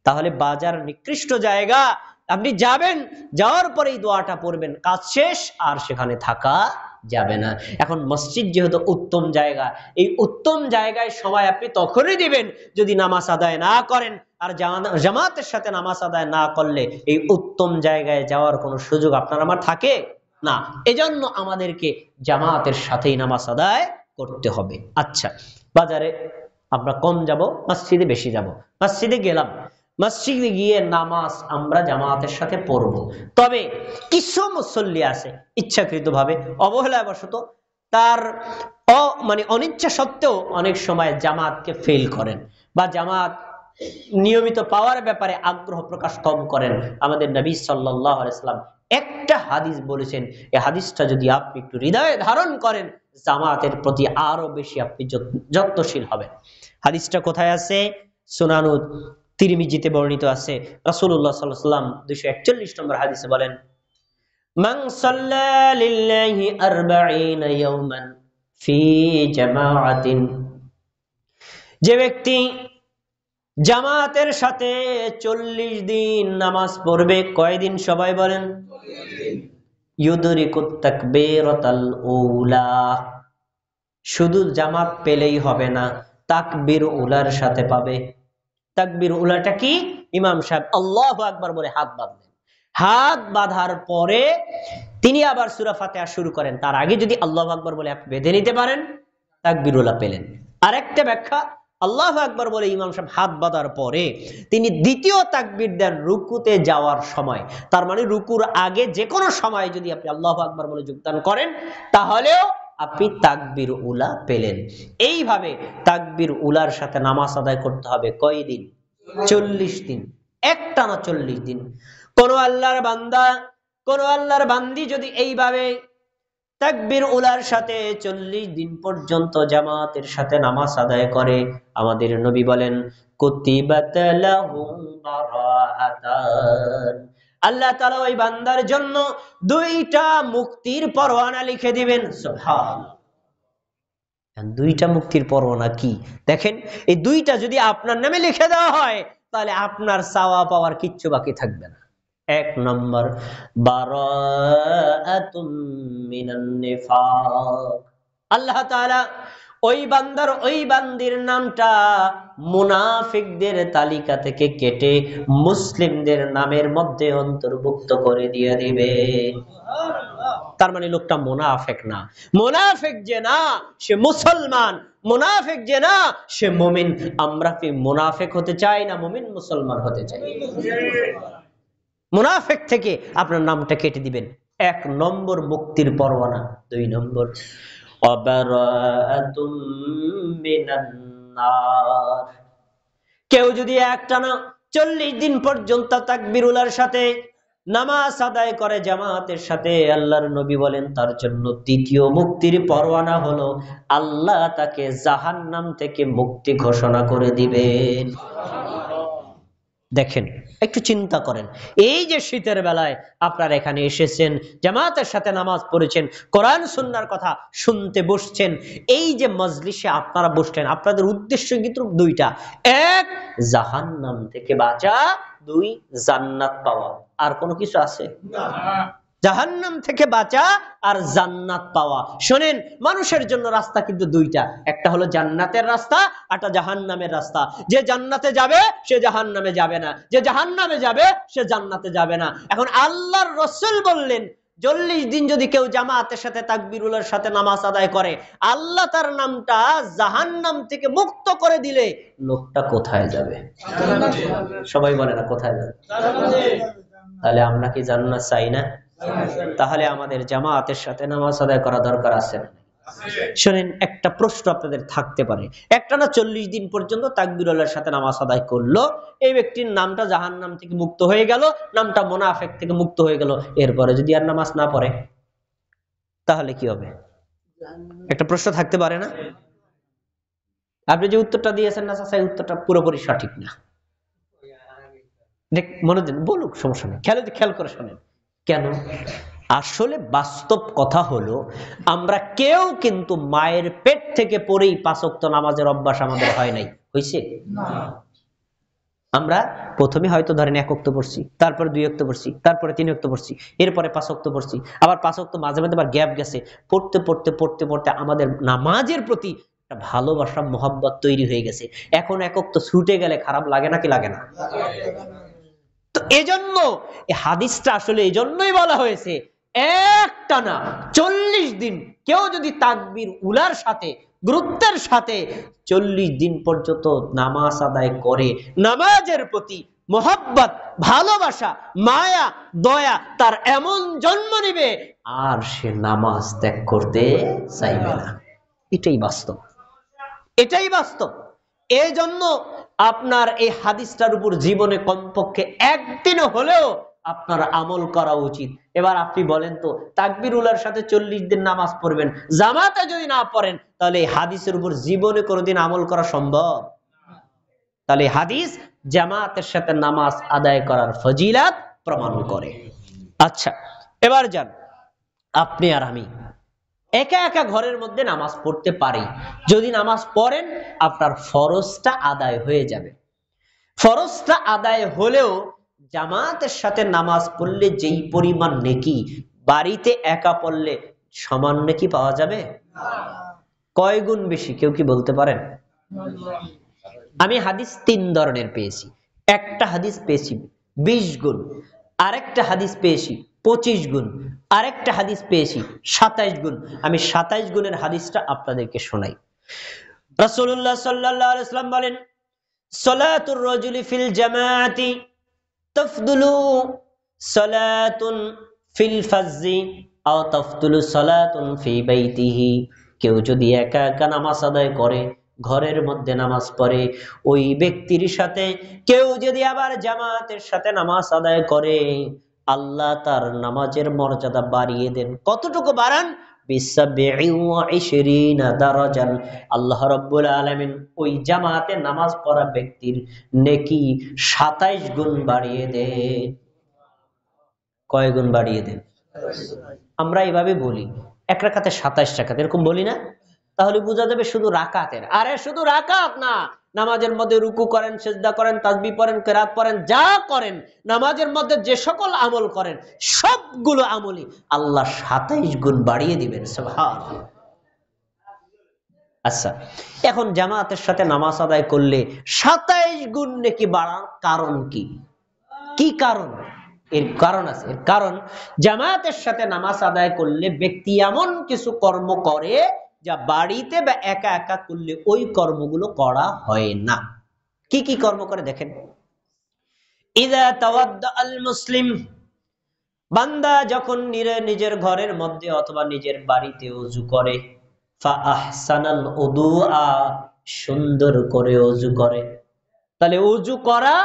তাহলে বাজার নিকৃষ্ট জায়গা, আপনি যাবেন, যাওয়ার পরে এই দোয়াটা পড়বেন, কাজ শেষ, আর সেখানে থাকা যাবে না। এখন মসজিদ যেহেতু উত্তম জায়গা, এই উত্তম জায়গায় সময় আপনি তখনই দিবেন যদি নামাজ আদায় না করেন। আর জামাতের সাথে নামাজ আদায় না করলে এই উত্তম জায়গায় যাওয়ার কোনো সুযোগ আপনার আমার থাকে না। এজন্য আমাদেরকে জামাতের সাথেই নামাজ আদায় করতে হবে। আচ্ছা, বাজারে আমরা কম যাব, মসজিদে বেশি যাব। মসজিদে গেলাম, মসজিদে গিয়ে নামাজ আমরা জামাতের সাথে পড়ব। তবে কিছু মুসল্লি আছে ইচ্ছাকৃতভাবে অবহেলাবশত তার অনিচ্ছা সত্ত্বেও অনেক সময় জামাতকে ফেল করেন বা জামাত নিয়মিত পাওয়ার ব্যাপারে আগ্রহ প্রকাশ কম করেন। আমাদের নবী সাল্লাল্লাহু আলাইহি ওয়াসাল্লাম একটা হাদিস বলেছেন, এই হাদিসটা যদি আপনি একটু হৃদয়ে ধারণ করেন, জামাতের প্রতি আরো বেশি আপনি যত্নশীল হবেন। হাদিসটা কোথায় আছে? সুনানু তিরমিজিতে বর্ণিত আছে। রাসূলুল্লাহ সাল্লাল্লাহু আলাইহি ওয়াসাল্লাম 241 নম্বর হাদিসে বলেন, মান সাল্লা লিল্লাহি 40 ইয়াওমান ফি জামাআতিন, যে ব্যক্তি জামাতের সাথে 40 দিন নামাজ পড়বে। কয়দিন? সবাই বলেন। ইউদরিকুত তাকবীরাতাল উলা, শুধু জামাত পেলেই হবে না, তাকবীর উলার সাথে পাবে। তাকবীর উলাটা কি? ইমাম সাহেব আল্লাহু আকবার বলে হাত বাঁধলেন, হাত বাঁধার পরে তিনি আবার সূরা ফাতিহা শুরু করেন। তার আগে যদি আল্লাহু আকবার বলে আপনি বেঁধে নিতে পারেন, তাকবীর উলা পেলেন। আরেকটা ব্যাখ্যা, আল্লাহু আকবার বলে ইমাম সাহেব হাত বাঁধার পরে তিনি দ্বিতীয় তাকবীর দেন রুকুতে যাওয়ার সময়। তার মানে রুকুর আগে যে কোনো সময় যদি আপনি আল্লাহু আকবার বলে যোগদান করেন, তাহলেও আপনি তাকবীর উলা পেলেন। এইভাবে তাকবীর উলার সাথে নামাজ আদায় করতে হবে কয়দিন? 40 দিন, একটানা 40 দিন। কোন আল্লাহর বান্দা, কোন আল্লাহর বান্দি যদি এইভাবে তাকবীর উলার সাথে 40 দিন পর্যন্ত জামাতের সাথে নামাজ আদায় করে, আমাদের নবী বলেন কুতিবাত লাহুম বারাআতান, আল্লাহ তাআলা ওই বান্দার জন্য 2টা মুক্তির পরোয়ানা লিখে দিবেন। সুবহানাল্লাহ। 2টা মুক্তির পরোয়ানা কি? দেখেন, এই 2টা যদি আপনার নামে লিখে দেওয়া হয়, তাহলে আপনার চাওয়া পাওয়ার কিচ্ছু বাকি থাকবে না। 1 নম্বর, বারাআতুম মিনান নিফাক, আল্লাহ তাআলা ওই বান্দার, ওই বান্দির নামটা মুনাফিকদের তালিকা থেকে কেটে মুসলিমদের নামের মধ্যে অন্তর্ভুক্ত করে দিয়ে দিবে। তার মানে লোকটা মুনাফিক না। মুনাফিক যে না সে মুসলমান, মুনাফিক যে না সে মুমিন। আমরা কি মুনাফিক হতে চাই না মুমিন মুসলমান হতে চাই? মুনাফিক থেকে আপনার নামটা কেটে দিবেন। 1 নম্বর মুক্তির পরোয়ানা। 2 নম্বর, অবারাআতুম মিনান নার, কেউ যদি একটানা 40 দিন পর্যন্ত তাকবীরুলার সাথে নামাজ আদায় করে জামাতের সাথে, আল্লাহর নবী বলেন তার জন্য দ্বিতীয় মুক্তির পরোয়ানা হলো আল্লাহ তাকে জাহান্নাম থেকে মুক্তি ঘোষণা করে দিবেন। দেখেন, একটু চিন্তা করেন, এই যে শীতের বেলায় আপনারা এখানে এসেছেন, জামাতের সাথে নামাজ পড়েছেন, কোরআন সুন্নাহর কথা শুনতে বসছেন, এই যে মজলিসে আপনারা বসছেন, আপনাদের উদ্দেশ্য কিন্তু 2টা। 1 জাহান্নাম থেকে বাঁচা, 2 জান্নাত পাওয়া। আর কোনো কিছু আছে? না। জাহান্নাম থেকে বাঁচা আর জান্নাত পাওয়া। শোনেন, মানুষের জন্য রাস্তা কিন্তু 2টা, একটা হলো জান্নাতের রাস্তা, একটা জাহান্নামের রাস্তা। যে জান্নাতে যাবে সে জাহান্নামে যাবে না, যে জাহান্নামে যাবে সে জান্নাতে যাবে না। এখন আল্লাহর রাসূল বললেন 40 দিন যদি কেউ জামাতের সাথে তাকবীরুলের সাথে নামাজ আদায় করে, আল্লাহ তার নামটা জাহান্নাম থেকে মুক্ত করে দিলে লোকটা কোথায় যাবে? সবাই বলে না কোথায় যাবে? তাহলে আমরা কি জান্নাত চাই না? তাহলে আমাদের জামাতের সাথে নামাজ আদায় করা দরকার আছে না? শুনেন, একটা প্রশ্ন আপনাদের থাকতে পারে, একটানা 40 দিন পর্যন্ত তাকবীরুলের সাথে নামাজ আদায় করলো, এই ব্যক্তির নামটা জাহান্নাম থেকে মুক্ত হয়ে গেল, নামটা মুনাফিক থেকে মুক্ত হয়ে গেল, এরপরে যদি আর নামাজ না পড়ে তাহলে কি হবে? একটা প্রশ্ন থাকতে পারে না? আপনি যে উত্তরটা দিয়েছেন না চাচা, এই উত্তরটা পুরোপুরি সঠিক না। মনে দেন, বলুক, সমস্যা নেই, খেয়াল করে শোনেন। কেন? আসলে বাস্তব কথা হলো, আমরা কেউ কিন্তু মায়ের পেট থেকে পড়েই 5 ওয়াক্ত নামাজের অভ্যাস আমাদের হয় নাই। হয়েছে? আমরা প্রথমে হয়তো ধরেন 1 ওয়াক্ত পড়ছি, তারপরে 2 ওয়াক্ত পড়ছি, তারপরে 3 ওয়াক্ত পড়ছি, এরপরে 5 ওয়াক্ত পড়ছি, আবার 5 ওয়াক্ত মাঝে মাঝে আবার গ্যাপ গেছে। পড়তে পড়তে পড়তে পড়তে আমাদের নামাজের প্রতি একটা ভালোবাসা, মহব্বত তৈরি হয়ে গেছে। এখন 1 ওয়াক্ত ছুটে গেলে খারাপ লাগে নাকি লাগে না? তো এজন্য এই হাদিসটা আসলে এজন্যই বলা হয়েছে, একটানা 40 দিন কেউ যদি তাকবীর উলার সাথে গুরুত্বের সাথে 40 দিন পর্যন্ত নামাজ আদায় করে নামাজের প্রতি মোহাব্বত, ভালোবাসা, মায়া, দয়া তার এমন জন্ম নিবে আর সে নামাজ ত্যাগ করতে চাইবে না। এটাই বাস্তব, এটাই বাস্তব। এই জন্য আপনার এই হাদিসটার উপর জীবনে কমপক্ষে একদিন হলেও আপনার আমল করা উচিত। এবার আপনি বলেন তো, তাকবীরুল্লাহর সাথে 40 দিন নামাজ পড়বেন, জামাতে যদি না পড়েন, তাহলে এই হাদিসের উপর জীবনে কোনোদিন আমল করা সম্ভব? তাহলে হাদিস জামাতের সাথে নামাজ আদায় করার ফজিলত প্রমাণ করে। আচ্ছা, এবার যান, আপনি আর আমি একা একা ঘরের মধ্যে নামাজ পড়তে পারি। যদি নামাজ পড়েন, আপনার ফরজটা আদায় হয়ে যাবে। ফরজটা আদায় হলেও জামাতের সাথে নামাজ পড়লে যেই পরিমাণ নেকি, বাড়িতে একা পড়লে সমান নেকি পাওয়া যাবে? কয় গুণ বেশি কেউ কি বলতে পারেন? আমি হাদিস 3 ধরনের পেয়েছি। একটা হাদিস পেয়েছি 20 গুণ, আরেকটা হাদিস পেয়েছি 25 গুণ, আরেকটা হাদিস পেয়েছি 27 গুণ। আমি 27 গুণের হাদিসটা আপনাদেরকে শোনাই। রাসূলুল্লাহ সাল্লাল্লাহু আলাইহি ওয়াসাল্লাম বলেন, সালাতুর রাজুলি ফিল জামাআতি তাফদুলু সালাতুন ফিল ফাজজি আও তাফদুলু সালাতুন ফি বাইতিহি। কেউ যদি একা একা নামাজ আদায় করে, ঘরের মধ্যে নামাজ পড়ে, ওই ব্যক্তির সাথে কেউ যদি আবার জামাতের সাথে নামাজ আদায় করে, আল্লাহ তার নামাজের মর্যাদা বাড়িয়ে দেন। কতটুকু বাড়ান? দারাজান। আল্লাহ রাব্বুল আলামিন ওই জামাতে নামাজ পড়া ব্যক্তির নেকি 27 গুণ বাড়িয়ে দেন। কয় গুণ বাড়িয়ে দেন? আমরা এইভাবে বলি, এক রাকাতে 27 রাকাত, এরকম বলি না? তাহলে বোঝা যাবে শুধু রাকাতের। আরে শুধু রাকাত না, নামাজের মধ্যে রুকু করেন, সিজদা করেন, তাসবিহ পড়েন, কিরাত পড়েন, যা করেন, নামাজের মধ্যে যে সকল আমল করেন, সবগুলো আমলই আল্লাহ 27 গুণ বাড়িয়ে দিবেন। সুবহানাল্লাহ। আচ্ছা, এখন জামাতের সাথে নামাজ আদায় করলে 27 গুণ নেকি বাড়ার কারণ কি? কি কারণ? এর কারণ আছে। এর কারণ, জামাতের সাথে নামাজ আদায় করলে ব্যক্তি এমন কিছু কর্ম করে যা বাড়িতে বা একা একা করলে ওই কর্মগুলো করা হয় না। কি কি কর্ম করে দেখেন। ইযা তাওয়াদ্দা আল মুসলিম, বান্দা যখন নিজের ঘরের মধ্যে অথবা নিজের বাড়িতে ওযু করে, ফা আহসানাল উদুআ, সুন্দর করে ওযু করে। তাহলে ওযু করা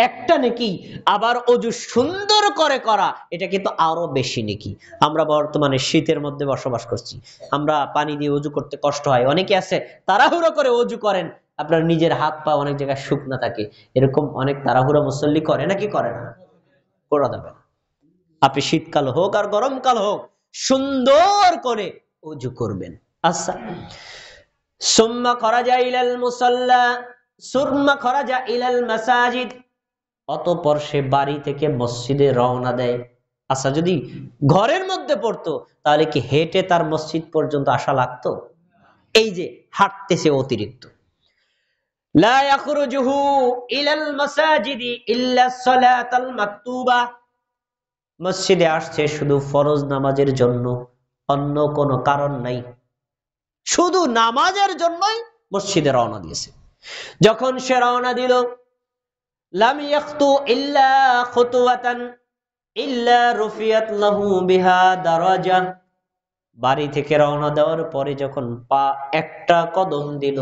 একটা নেকি, আবার ওযু সুন্দর করে করা এটা কিন্তু আরো বেশি নেকি। আমরা বর্তমানে শীতের মধ্যে বসবাস করছি, আমরা পানি দিয়ে ওযু করতে কষ্ট হয়। অনেকে আছে তাড়াহুড়ো করে ওযু করেন, আপনার নিজের হাত পা অনেক জায়গায় শুকনা থাকে, এরকম অনেক তাড়াহুড়ো মুসল্লি করে নাকি করে না? করা যাবে না। আপনি শীতকাল হোক আর গরমকাল হোক, সুন্দর করে ওযু করবেন। আচ্ছা, সুম্মা খরাজা ইলাল মুসাল্লা, সুম্মা খরাজা ইলাল মাসাজিদ, অতঃপর সে বাড়ি থেকে মসজিদে রওনা দেয়। আচ্ছা, যদি ঘরের মধ্যে পড়তো তাহলে কি হেঁটে তার মসজিদ পর্যন্ত আসা লাগতো? এই যে হাঁটতেছে অতিরিক্ত। লা ইয়াখরুজুহু ইলাল মাসাজিদি ইল্লা সালাতাল মাকতুবা, মসজিদে আসছে শুধু ফরজ নামাজের জন্য, অন্য কোনো কারণ নাই, শুধু নামাজের জন্যই মসজিদে রওনা দিয়েছে। যখন সে রওনা দিল, লাম ইয়াখতু ইল্লা খুতওয়াতান ইল্লা রুফিয়াত লাহু বিহা দারাজা, বাড়ি থেকে রওনা দেওয়ার পরে যখন পা একটা কদম দিল,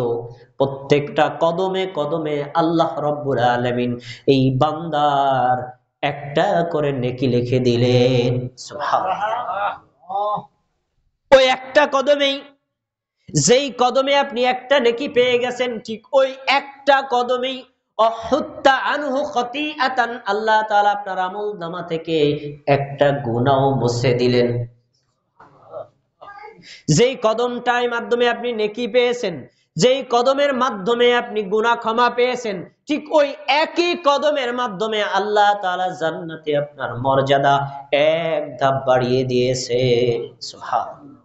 প্রত্যেকটা কদমে কদমে আল্লাহ রাব্বুল আলামিন এই বান্দার একটা করে নেকি লিখে দিলেন। সুবহানাল্লাহ। ওই একটা কদমেই, যেই কদমে আপনি একটা নেকি পেয়ে গেছেন, ঠিক ওই একটা কদমেই অহুত্তা আনহু খতিআতান, আল্লাহ তাআলা আপনার আমলনামা থেকে একটা গুনাহ মুছে দিলেন। যেই কদমটার মাধ্যমে আপনি নেকি পেয়েছেন, যেই কদমের মাধ্যমে আপনি গুনাহ ক্ষমা পেয়েছেন, ঠিক ওই একই কদমের মাধ্যমে আল্লাহ তাআলা জান্নাতে আপনার মর্যাদা এক ধাপ বাড়িয়ে দিয়েছে। সুবহানাল্লাহ।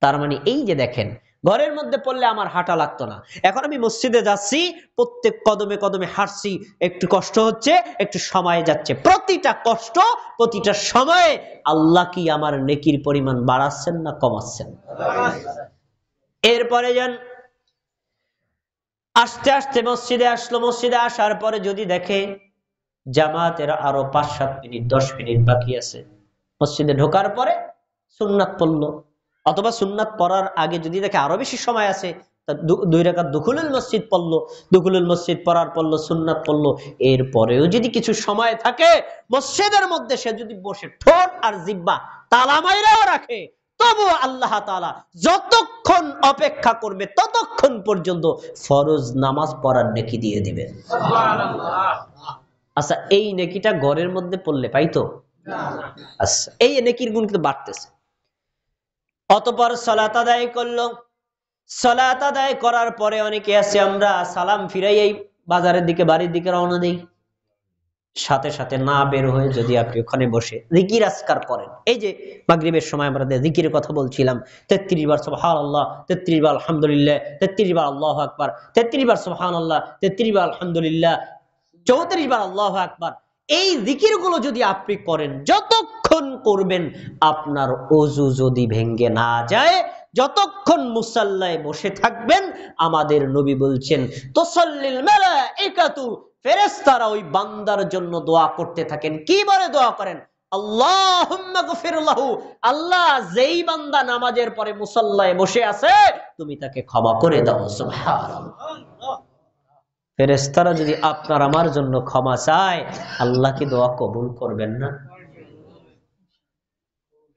তার মানে এই যে দেখেন, ঘরের মধ্যে পড়লে আমার হাঁটা লাগতো না, এখন আমি মসজিদে যাচ্ছি, প্রত্যেক কদমে কদমে হাঁটছি, একটু কষ্ট হচ্ছে, একটু সময় যাচ্ছে, প্রতিটা কষ্ট প্রতিটা সময়ে আল্লাহ কি আমার নেকির পরিমাণ বাড়াচ্ছেন না কমাচ্ছেন? এরপরে যান, আস্তে আস্তে মসজিদে আসলো। মসজিদে আসার পরে যদি দেখে জামাতের আরো 5-7 মিনিট 10 মিনিট বাকি আছে, মসজিদে ঢোকার পরে সুন্নাত পড়লো, অথবা সুন্নাত পড়ার আগে যদি দেখে আরো বেশি সময় আছে, 2 রাকাত দুখুলুল মসজিদ পড়লো, দুখুলুল মসজিদ পড়ার পড়লো, সুন্নাত পড়লো। এরপরেও যদি কিছু সময় থাকে মসজিদের মধ্যে, সে যদি বসে ঠোঁট আর জিহ্বা তালা মাইরাও রাখে, তবু আল্লাহ তাআলা যতক্ষণ অপেক্ষা করবে ততক্ষণ পর্যন্ত ফরজ নামাজ পড়ার নেকি দিয়ে দিবেন। আচ্ছা, এই নেকিটা ঘরের মধ্যে পড়লে পাইতো? আচ্ছা, এই নেকির গুণ কিন্তু বাড়তেছে। অতঃপর সালাত আদায় করলো। সালাত আদায় করার পরে অনেকে আছে আমরা সালাম ফিরাই এই বাজারের দিকে, বাড়ির দিকে রওনা দেই, সাথে সাথে না বের হয়ে যদি আপনি ওখানে বসে জিকির আজকার করেন, এই যে মাগরিবের সময় আমরা জিকিরের কথা বলছিলাম, 33 বার সুবহানাল্লাহ, 33 বার আলহামদুলিল্লাহ, 33 বার আল্লাহু আকবার, 33 বার সুবহানাল্লাহ, 33 বার আলহামদুলিল্লাহ, 34 বার আল্লাহু আকবার, এই জিকিরগুলো যদি আপনি করেন, যতক্ষণ করবেন আপনার ওযু যদি ভেঙে না যায়, যতক্ষণ মুসাল্লায় বসে থাকবেন, আমাদের নবী বলছেন তুসাল্লিল মালাইকাতু, ফেরেশতারা ওই বান্দার জন্য দোয়া করতে থাকেন। কি বলে দোয়া করেন? আল্লাহুম্মা গফির লাহু, আল্লাহ যেই বান্দা নামাজের পরে মুসাল্লায় বসে আছে তুমি তাকে ক্ষমা করে দাও। সুবহানাল্লাহ। ফেরেশতারা যদি আপনার আমার জন্য ক্ষমা চায়, আল্লাহ কি দোয়া কবুল করবেন না?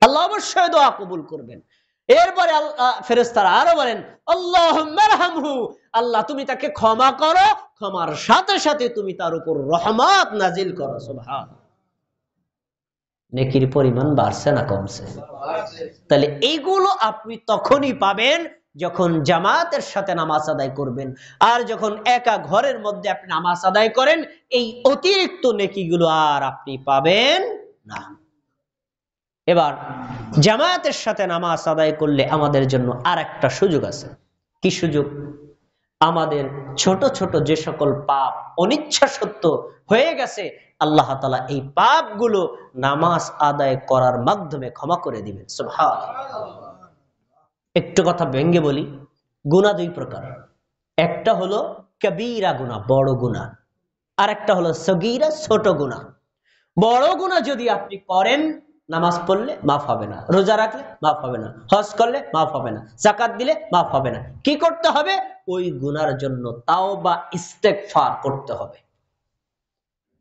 আল্লাহ অবশ্যই দোয়া কবুল করবেন। এরপরে ফেরেশতারা আরো বলেন আল্লাহুম্মা আরহামহু, আল্লাহ তুমি তাকে ক্ষমা করো, ক্ষমার সাথে সাথে তুমি তার উপর রহমত নাজিল করো। সুবহানাল্লাহ। নেকির পরিমাণ বাড়ছে না কমছে? তাহলে এইগুলো আপনি তখনই পাবেন যখন জামাতের সাথে নামাজ আদায় করবেন। আর যখন একা ঘরের মধ্যে আপনি নামাজ আদায় করেন, এই অতিরিক্ত নেকিগুলো আর আপনি পাবেন না। এবার জামাতের সাথে নামাজ আদায় করলে আমাদের জন্য আর একটা সুযোগ আছে। কি সুযোগ? আমাদের ছোট ছোট যে সকল পাপ অনিচ্ছা সত্য হয়ে গেছে, আল্লাহ তাআলা এই পাপগুলো নামাজ আদায় করার মাধ্যমে ক্ষমা করে দিবেন। সুবহানাল্লাহ। একটু কথা ভেঙে বলি, গুনাহ 2 প্রকার। একটা হলো কবিরা গুনাহ, বড় গুনাহ, আর একটা হলো সগীরা, ছোট গুনাহ। বড় গুনাহ যদি আপনি করেন, নামাজ পড়লে মাফ হবে না, রোজা রাখলে মাফ হবে না, হজ করলে মাফ হবে না, যাকাত দিলে মাফ হবে না। কি করতে হবে? ওই গুনার জন্য তাওবা ইস্তেগফার করতে হবে।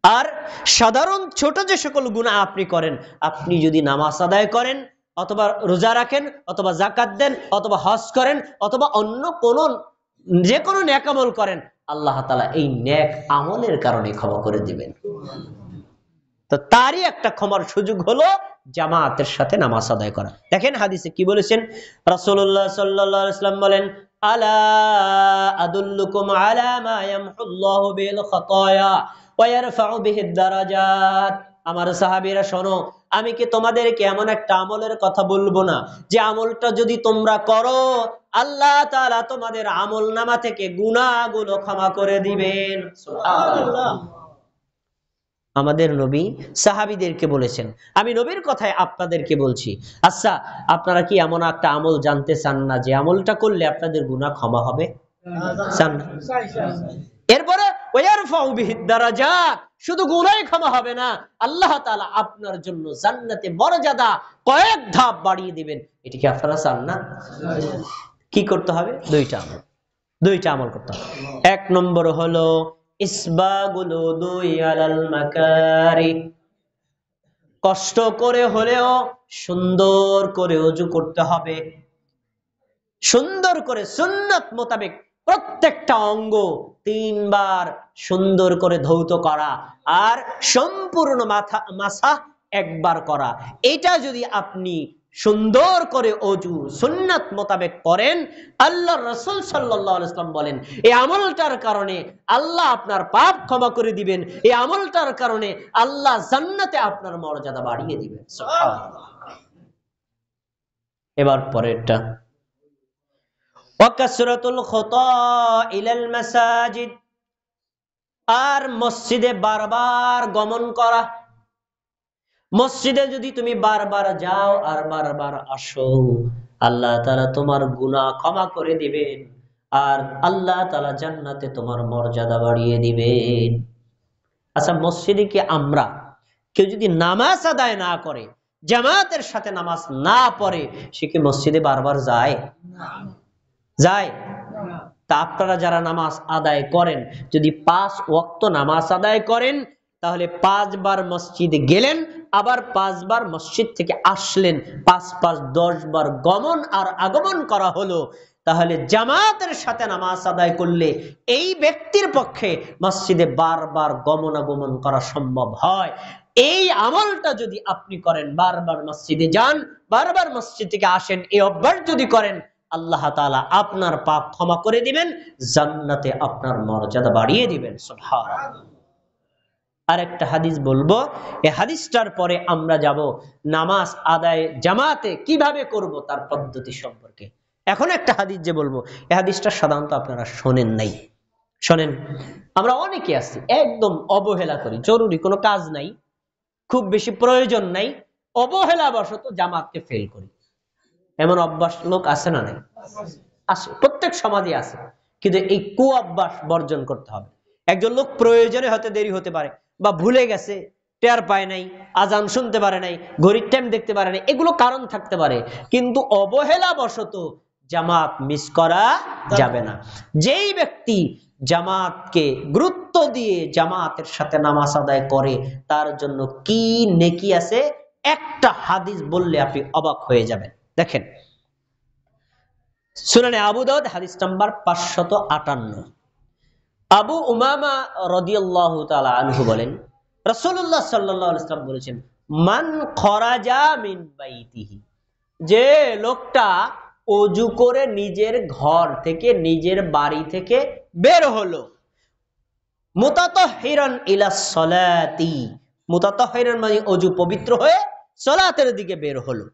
আর সাধারণ ছোট যে সকল গুনাহ আপনি করেন, আপনি যদি নামাজ আদায় করেন, অথবা রোজা রাখেন, অথবা যাকাত দেন, অথবা হজ করেন, অথবা অন্য কোন যে কোনো নেক আমল করেন, আল্লাহ তাআলা এই নেক আমলের কারণে ক্ষমা করে দিবেন। তো তারই একটা ক্ষমার সুযোগ হলো জামাতের সাথে নামাজ আদায় করা। দেখেন হাদিসে কি বলেছেন রাসূলুল্লাহ সাল্লাল্লাহু আলাইহি ওয়াসাল্লাম বলেন, আলা আদুল্লুকুম আলা মা ইয়ামহুল্লাহু বিল খাতায়া ওয়া ইয়ারফাউ বিহিদ দারাজাত। আমার সাহাবীরা শোনো, আমি কি তোমাদেরকে এমন একটা আমলের কথা বলবো না, যে আমলটা যদি তোমরা করো আল্লাহ তাআলা তোমাদের আমলনামা থেকে গুনাহগুলো ক্ষমা করে দিবেন। সুবহানাল্লাহ। আমাদের নবী সাহাবীদেরকে বলেছেন, আমি নবীর কথায় আপনাদেরকে বলছি। আচ্ছা, আপনারা কি এমন একটা আমল জানতে চান না যে আমলটা করলে আপনাদের গুনাহ ক্ষমা হবে? চান না? এরপরে ওয়ারফাউ বিহিদ দারাজাত, শুধু গুনাহই ক্ষমা হবে না, আল্লাহ তাআলা আপনার জন্য জান্নাতে মর্যাদা কয়েক ধাপ বাড়িয়ে দিবেন। এটা কি আপনারা চান না? কি করতে হবে? 2টা আমল করতে হবে। 1 নম্বর হলো ইসবাগুল উযুই আলাল মাকারি, কষ্ট করে হলেও সুন্দর করে ওযু করতে হবে। সুন্দর করে সুন্নাত মোতাবেক প্রত্যেকটা অঙ্গ 3 বার সুন্দর করে ধৌত করা, আর সম্পূর্ণ মাথা 1 বার করা। এটা যদি আপনি সুন্দর করে ওযু সুন্নাত মোতাবেক করেন, আল্লাহর রাসূল সাল্লাল্লাহু আলাইহি ওয়াসাল্লাম বলেন এই আমলটার কারণে আল্লাহ আপনার পাপ ক্ষমা করে দিবেন, এই আমলটার কারণে আল্লাহ জান্নাতে আপনার মর্যাদা বাড়িয়ে দিবেন। সুবহানাল্লাহ। এবার পরেরটা, ওয়াকাসরাতুল খুতা ইলাল মাসাজিদ, আর মসজিদে বারবার গমন করা। মসজিদে যদি তুমি বারবার যাও আর বারবার আসো, আল্লাহ তাআলা তোমার গুনাহ ক্ষমা করে দিবেন, আর আল্লাহ তাআলা জান্নাতে তোমার মর্যাদা বাড়িয়ে দিবেন। আচ্ছা, মসজিদে কি আমরা কেউ যদি নামাজ আদায় না করে, জামাতের সাথে নামাজ না পড়ে, সে কি মসজিদে বারবার যায়? যায়? তা আপনারা যারা নামাজ আদায় করেন, যদি 5 ওয়াক্ত নামাজ আদায় করেন, তাহলে 5 বার মসজিদে গেলেন, আবার 5 বার মসজিদ থেকে আসলেন, 5 5 10 বার গমন আর আগমন করা হলো। তাহলে জামাতের সাথে নামাজ আদায় করলে এই ব্যক্তির পক্ষে মসজিদে বারবার গমনাগমন করা সম্ভব হয়। এই আমলটা যদি আপনি করেন, বারবার মসজিদে যান, বারবার মসজিদ থেকে আসেন, এই অভ্যাস যদি করেন, আল্লাহ তাআলা আপনার পাপ ক্ষমা করে দিবেন, জান্নাতে আপনার মর্যাদা বাড়িয়ে দিবেন। সুবহানাল্লাহ। আরেকটা হাদিস বলবো, এই হাদিসটার পরে আমরা যাব নামাজ আদায় জামাতে কিভাবে করব তার পদ্ধতি সম্পর্কে। এখন একটা হাদিস যে বলবো, এই হাদিসটা সাধারণত আপনারা শোনেন নাই। শোনেন, আমরা অনেকে আছি একদম অবহেলা করি, জরুরি কোনো কাজ নাই, খুব বেশি প্রয়োজন নাই, অবহেলাবশত জামাতকে ফেল করি। এমন অভ্যাস লোক আছে না? নাই? আছে, প্রত্যেক সমাজে আছে। কিন্তু এই কুঅভ্যাস বর্জন করতে হবে। একজন লোক প্রয়োজনে হয়তো দেরি হতে পারে, বা ভুলে গেছে, টের পায় নাই, আজান শুনতে পারে নাই, ঘড়ির টাইম দেখতে পারে নাই, এগুলো কারণ থাকতে পারে, কিন্তু অবহেলাবশত জামাত মিস করা যাবে না। যেই ব্যক্তি জামাতকে গুরুত্ব দিয়ে জামাতের সাথে নামাজ আদায় করে, তার জন্য কি নেকি আছে, একটা হাদিস বললে আপনি অবাক হয়ে যাবেন। দেখেন, সুনানে আবু দাউদ হাদিস নাম্বার 558, আবু উমামা রাদিয়াল্লাহু তাআলা আনহু বলেন, রাসূলুল্লাহ সাল্লাল্লাহু আলাইহি ওয়াসাল্লাম বলেছেন, মান খরাজা মিন বাইতিহি, যে লোকটা ওযু করে নিজের ঘর থেকে, নিজের বাড়ি থেকে বের হলো, মুতাতাহহিরান ইলা সলাতি, মুতাতাহহিরান মানে ওযু পবিত্র হয়ে সালাতের দিকে বের হলো।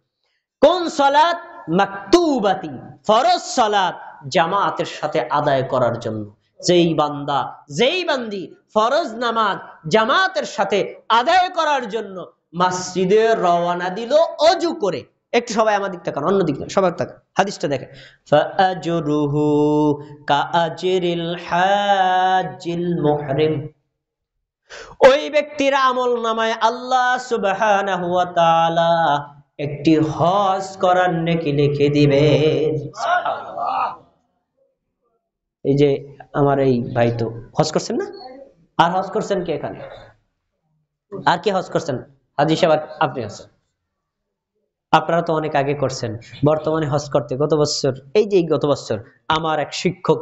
কোন সালাত? মাকতুবাতি, ফরজ সালাত, জামাতের সাথে আদায় করার জন্য। যেই বান্দা, যেই বান্দি ফরজ নামাজ জামাতের সাথে আদায় করার জন্য মসজিদে রওনা দিল ওযু করে, একটু সবাই আমার দিক তাকান, অন্য দিক না, সবার তাকান, হাদিসটা দেখেন, ফাআজরুহু কাআজরিল হাজ্জিল মুহরিম, ওই ব্যক্তির আমল নামায় আল্লাহ সুবহানাহু ওয়া তাআলা একটি হজ করার নেকি লিখে দিবেন। সুবহানাল্লাহ। এই যে আমার এই ভাই তো হজ করছেন না? আর হজ করছেন কে এখানে? আর কি হজ করছেন? হাজী সাহেব আপনি আছেন, আপনারা তো অনেক আগে করছেন, বর্তমানে হজ করতে গত বছর, এই যে গত বছর আমার এক শিক্ষক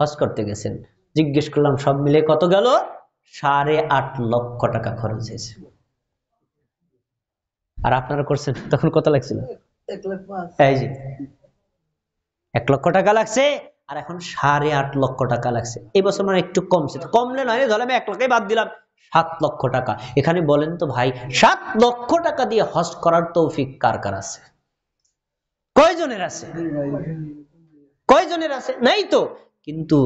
হজ করতে গেছেন, জিজ্ঞেস করলাম সব মিলে কত গেল, 8.5 লক্ষ টাকা খরচ হয়েছে। আর আপনারা করছেন তখন কত লাগছিল? 1,05,000। এই যে 1 লক্ষ টাকা লাগছে, আর এখন 8.5 লক্ষ টাকা লাগছে। এই বছর মানে একটু কমছে, কমলে নয়, ধরলে আমি 1 লাখই বাদ দিলাম, 7 লক্ষ টাকা। এখানে বলেন তো ভাই, 7 লক্ষ টাকা দিয়ে হজ করার তৌফিক কার কার আছে? কয়জনের আছে? কয়জনের আছে? নাই তো। কিন্তু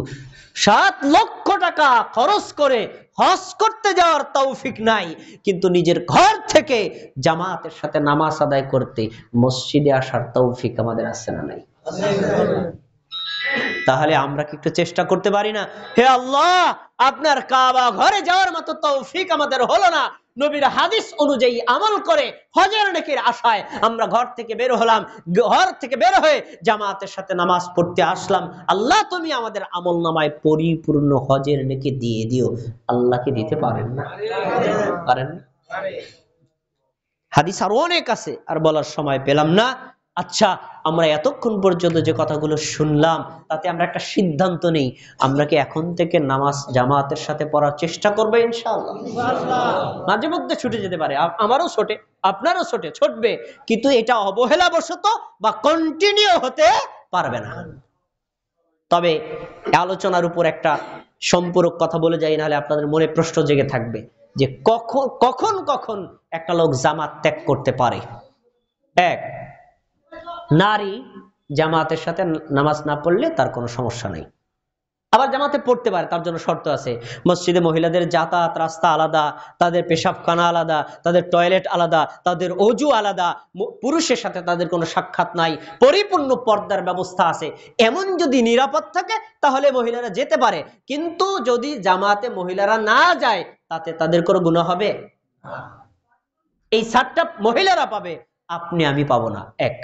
7 লক্ষ টাকা খরচ করে হজ করতে যাওয়ার তৌফিক নাই, কিন্তু নিজের ঘর থেকে জামাতের সাথে নামাজ আদায় করতে মসজিদে আসার তৌফিক আমাদের আছে না নাই? তাহলে আমরা কি একটু চেষ্টা করতে পারি না? হে আল্লাহ, আপনার কাবা ঘরে যাওয়ার মতো তৌফিক আমাদের হলো না, নবীর হাদিস অনুযায়ী আমল করে হজের নেকির আশায় আমরা ঘর থেকে বের হলাম, ঘর থেকে বের হয়ে জামাতের সাথে নামাজ পড়তে আসলাম। আল্লাহ, তুমি আমাদের আমল নামায় পরিপূর্ণ হজের নেকি দিয়ে দিও। আল্লাহ কি দিতে পারেন না? পারেন না? হাদিস আর অনেক আছে, আর বলার সময় পেলাম না। আচ্ছা, আমরা এতক্ষণ পর্যন্ত যে কথাগুলো শুনলাম, তাতে আমরা একটা সিদ্ধান্ত নেই, আমরা কি এখন থেকে নামাজ জামাতের সাথে পড়ার চেষ্টা করবো ইনশাআল্লাহ? মাঝে মধ্যে ছুটে যেতে পারে, আমারও ছোটে, আপনারও ছুটবে, কিন্তু এটা অবহেলাবশত বা কন্টিনিউ হতে পারবে না। তবে আলোচনার উপর একটা সম্পূরক কথা বলে যাই, নাহলে আপনাদের মনে প্রশ্ন জেগে থাকবে যে কখন কখন একটা লোক জামাত ত্যাগ করতে পারে। এক, নারী জামাতের সাথে নামাজ না পড়লে তার কোনো সমস্যা নেই, আবার জামাতে পড়তে পারে, তার জন্য শর্ত আছে। মসজিদে মহিলাদের যাতায়াত রাস্তা আলাদা, তাদের পেশাবখানা আলাদা, তাদের টয়লেট আলাদা, তাদের অজু আলাদা, পুরুষের সাথে তাদের কোনো সাক্ষাৎ নাই, পরিপূর্ণ পর্দার ব্যবস্থা আছে। এমন যদি নিরাপদ থাকে তাহলে মহিলারা যেতে পারে। কিন্তু যদি জামাতে মহিলারা না যায় তাতে তাদের কোনো গুনাহ হবে? এই ছাড়টা মহিলারা পাবে, আপনি আমি পাবো না। এক।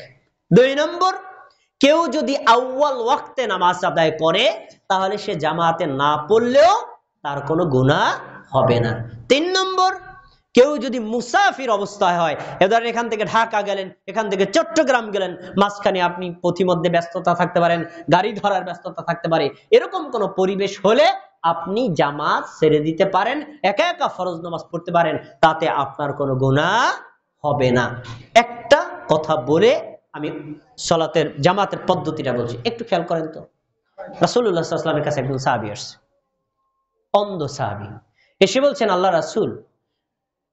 2 নম্বর, কেউ যদি আউয়াল ওয়াক্তে নামাজ আদায় করে তাহলে সে জামাতে না পড়লেও তার কোনো গুনাহ হবে না। 3 নম্বর, কেউ যদি মুসাফির অবস্থায় হয়, ধরেন এখান থেকে ঢাকা গেলেন, এখান থেকে চট্টগ্রাম গেলেন, মাঝখানে আপনি পথিমধ্যে ব্যস্ততা থাকতে পারেন, গাড়ি ধরার ব্যস্ততা থাকতে পারে, এরকম কোন পরিবেশ হলে আপনি জামাত ছেড়ে দিতে পারেন, একা একা ফরজ নামাজ পড়তে পারেন, তাতে আপনার কোনো গুনাহ হবে না। একটা কথা বলে আমি সালাতের জামাতের পদ্ধতিটা বলছি, একটু খেয়াল করেন তো। রাসূলুল্লাহ সাল্লাল্লাহু আলাইহি ওয়াসাল্লামের কাছে একজন সাহাবী আসছে, অন্ধ সাহাবী, এসে বলছেন, আল্লাহ রাসূল,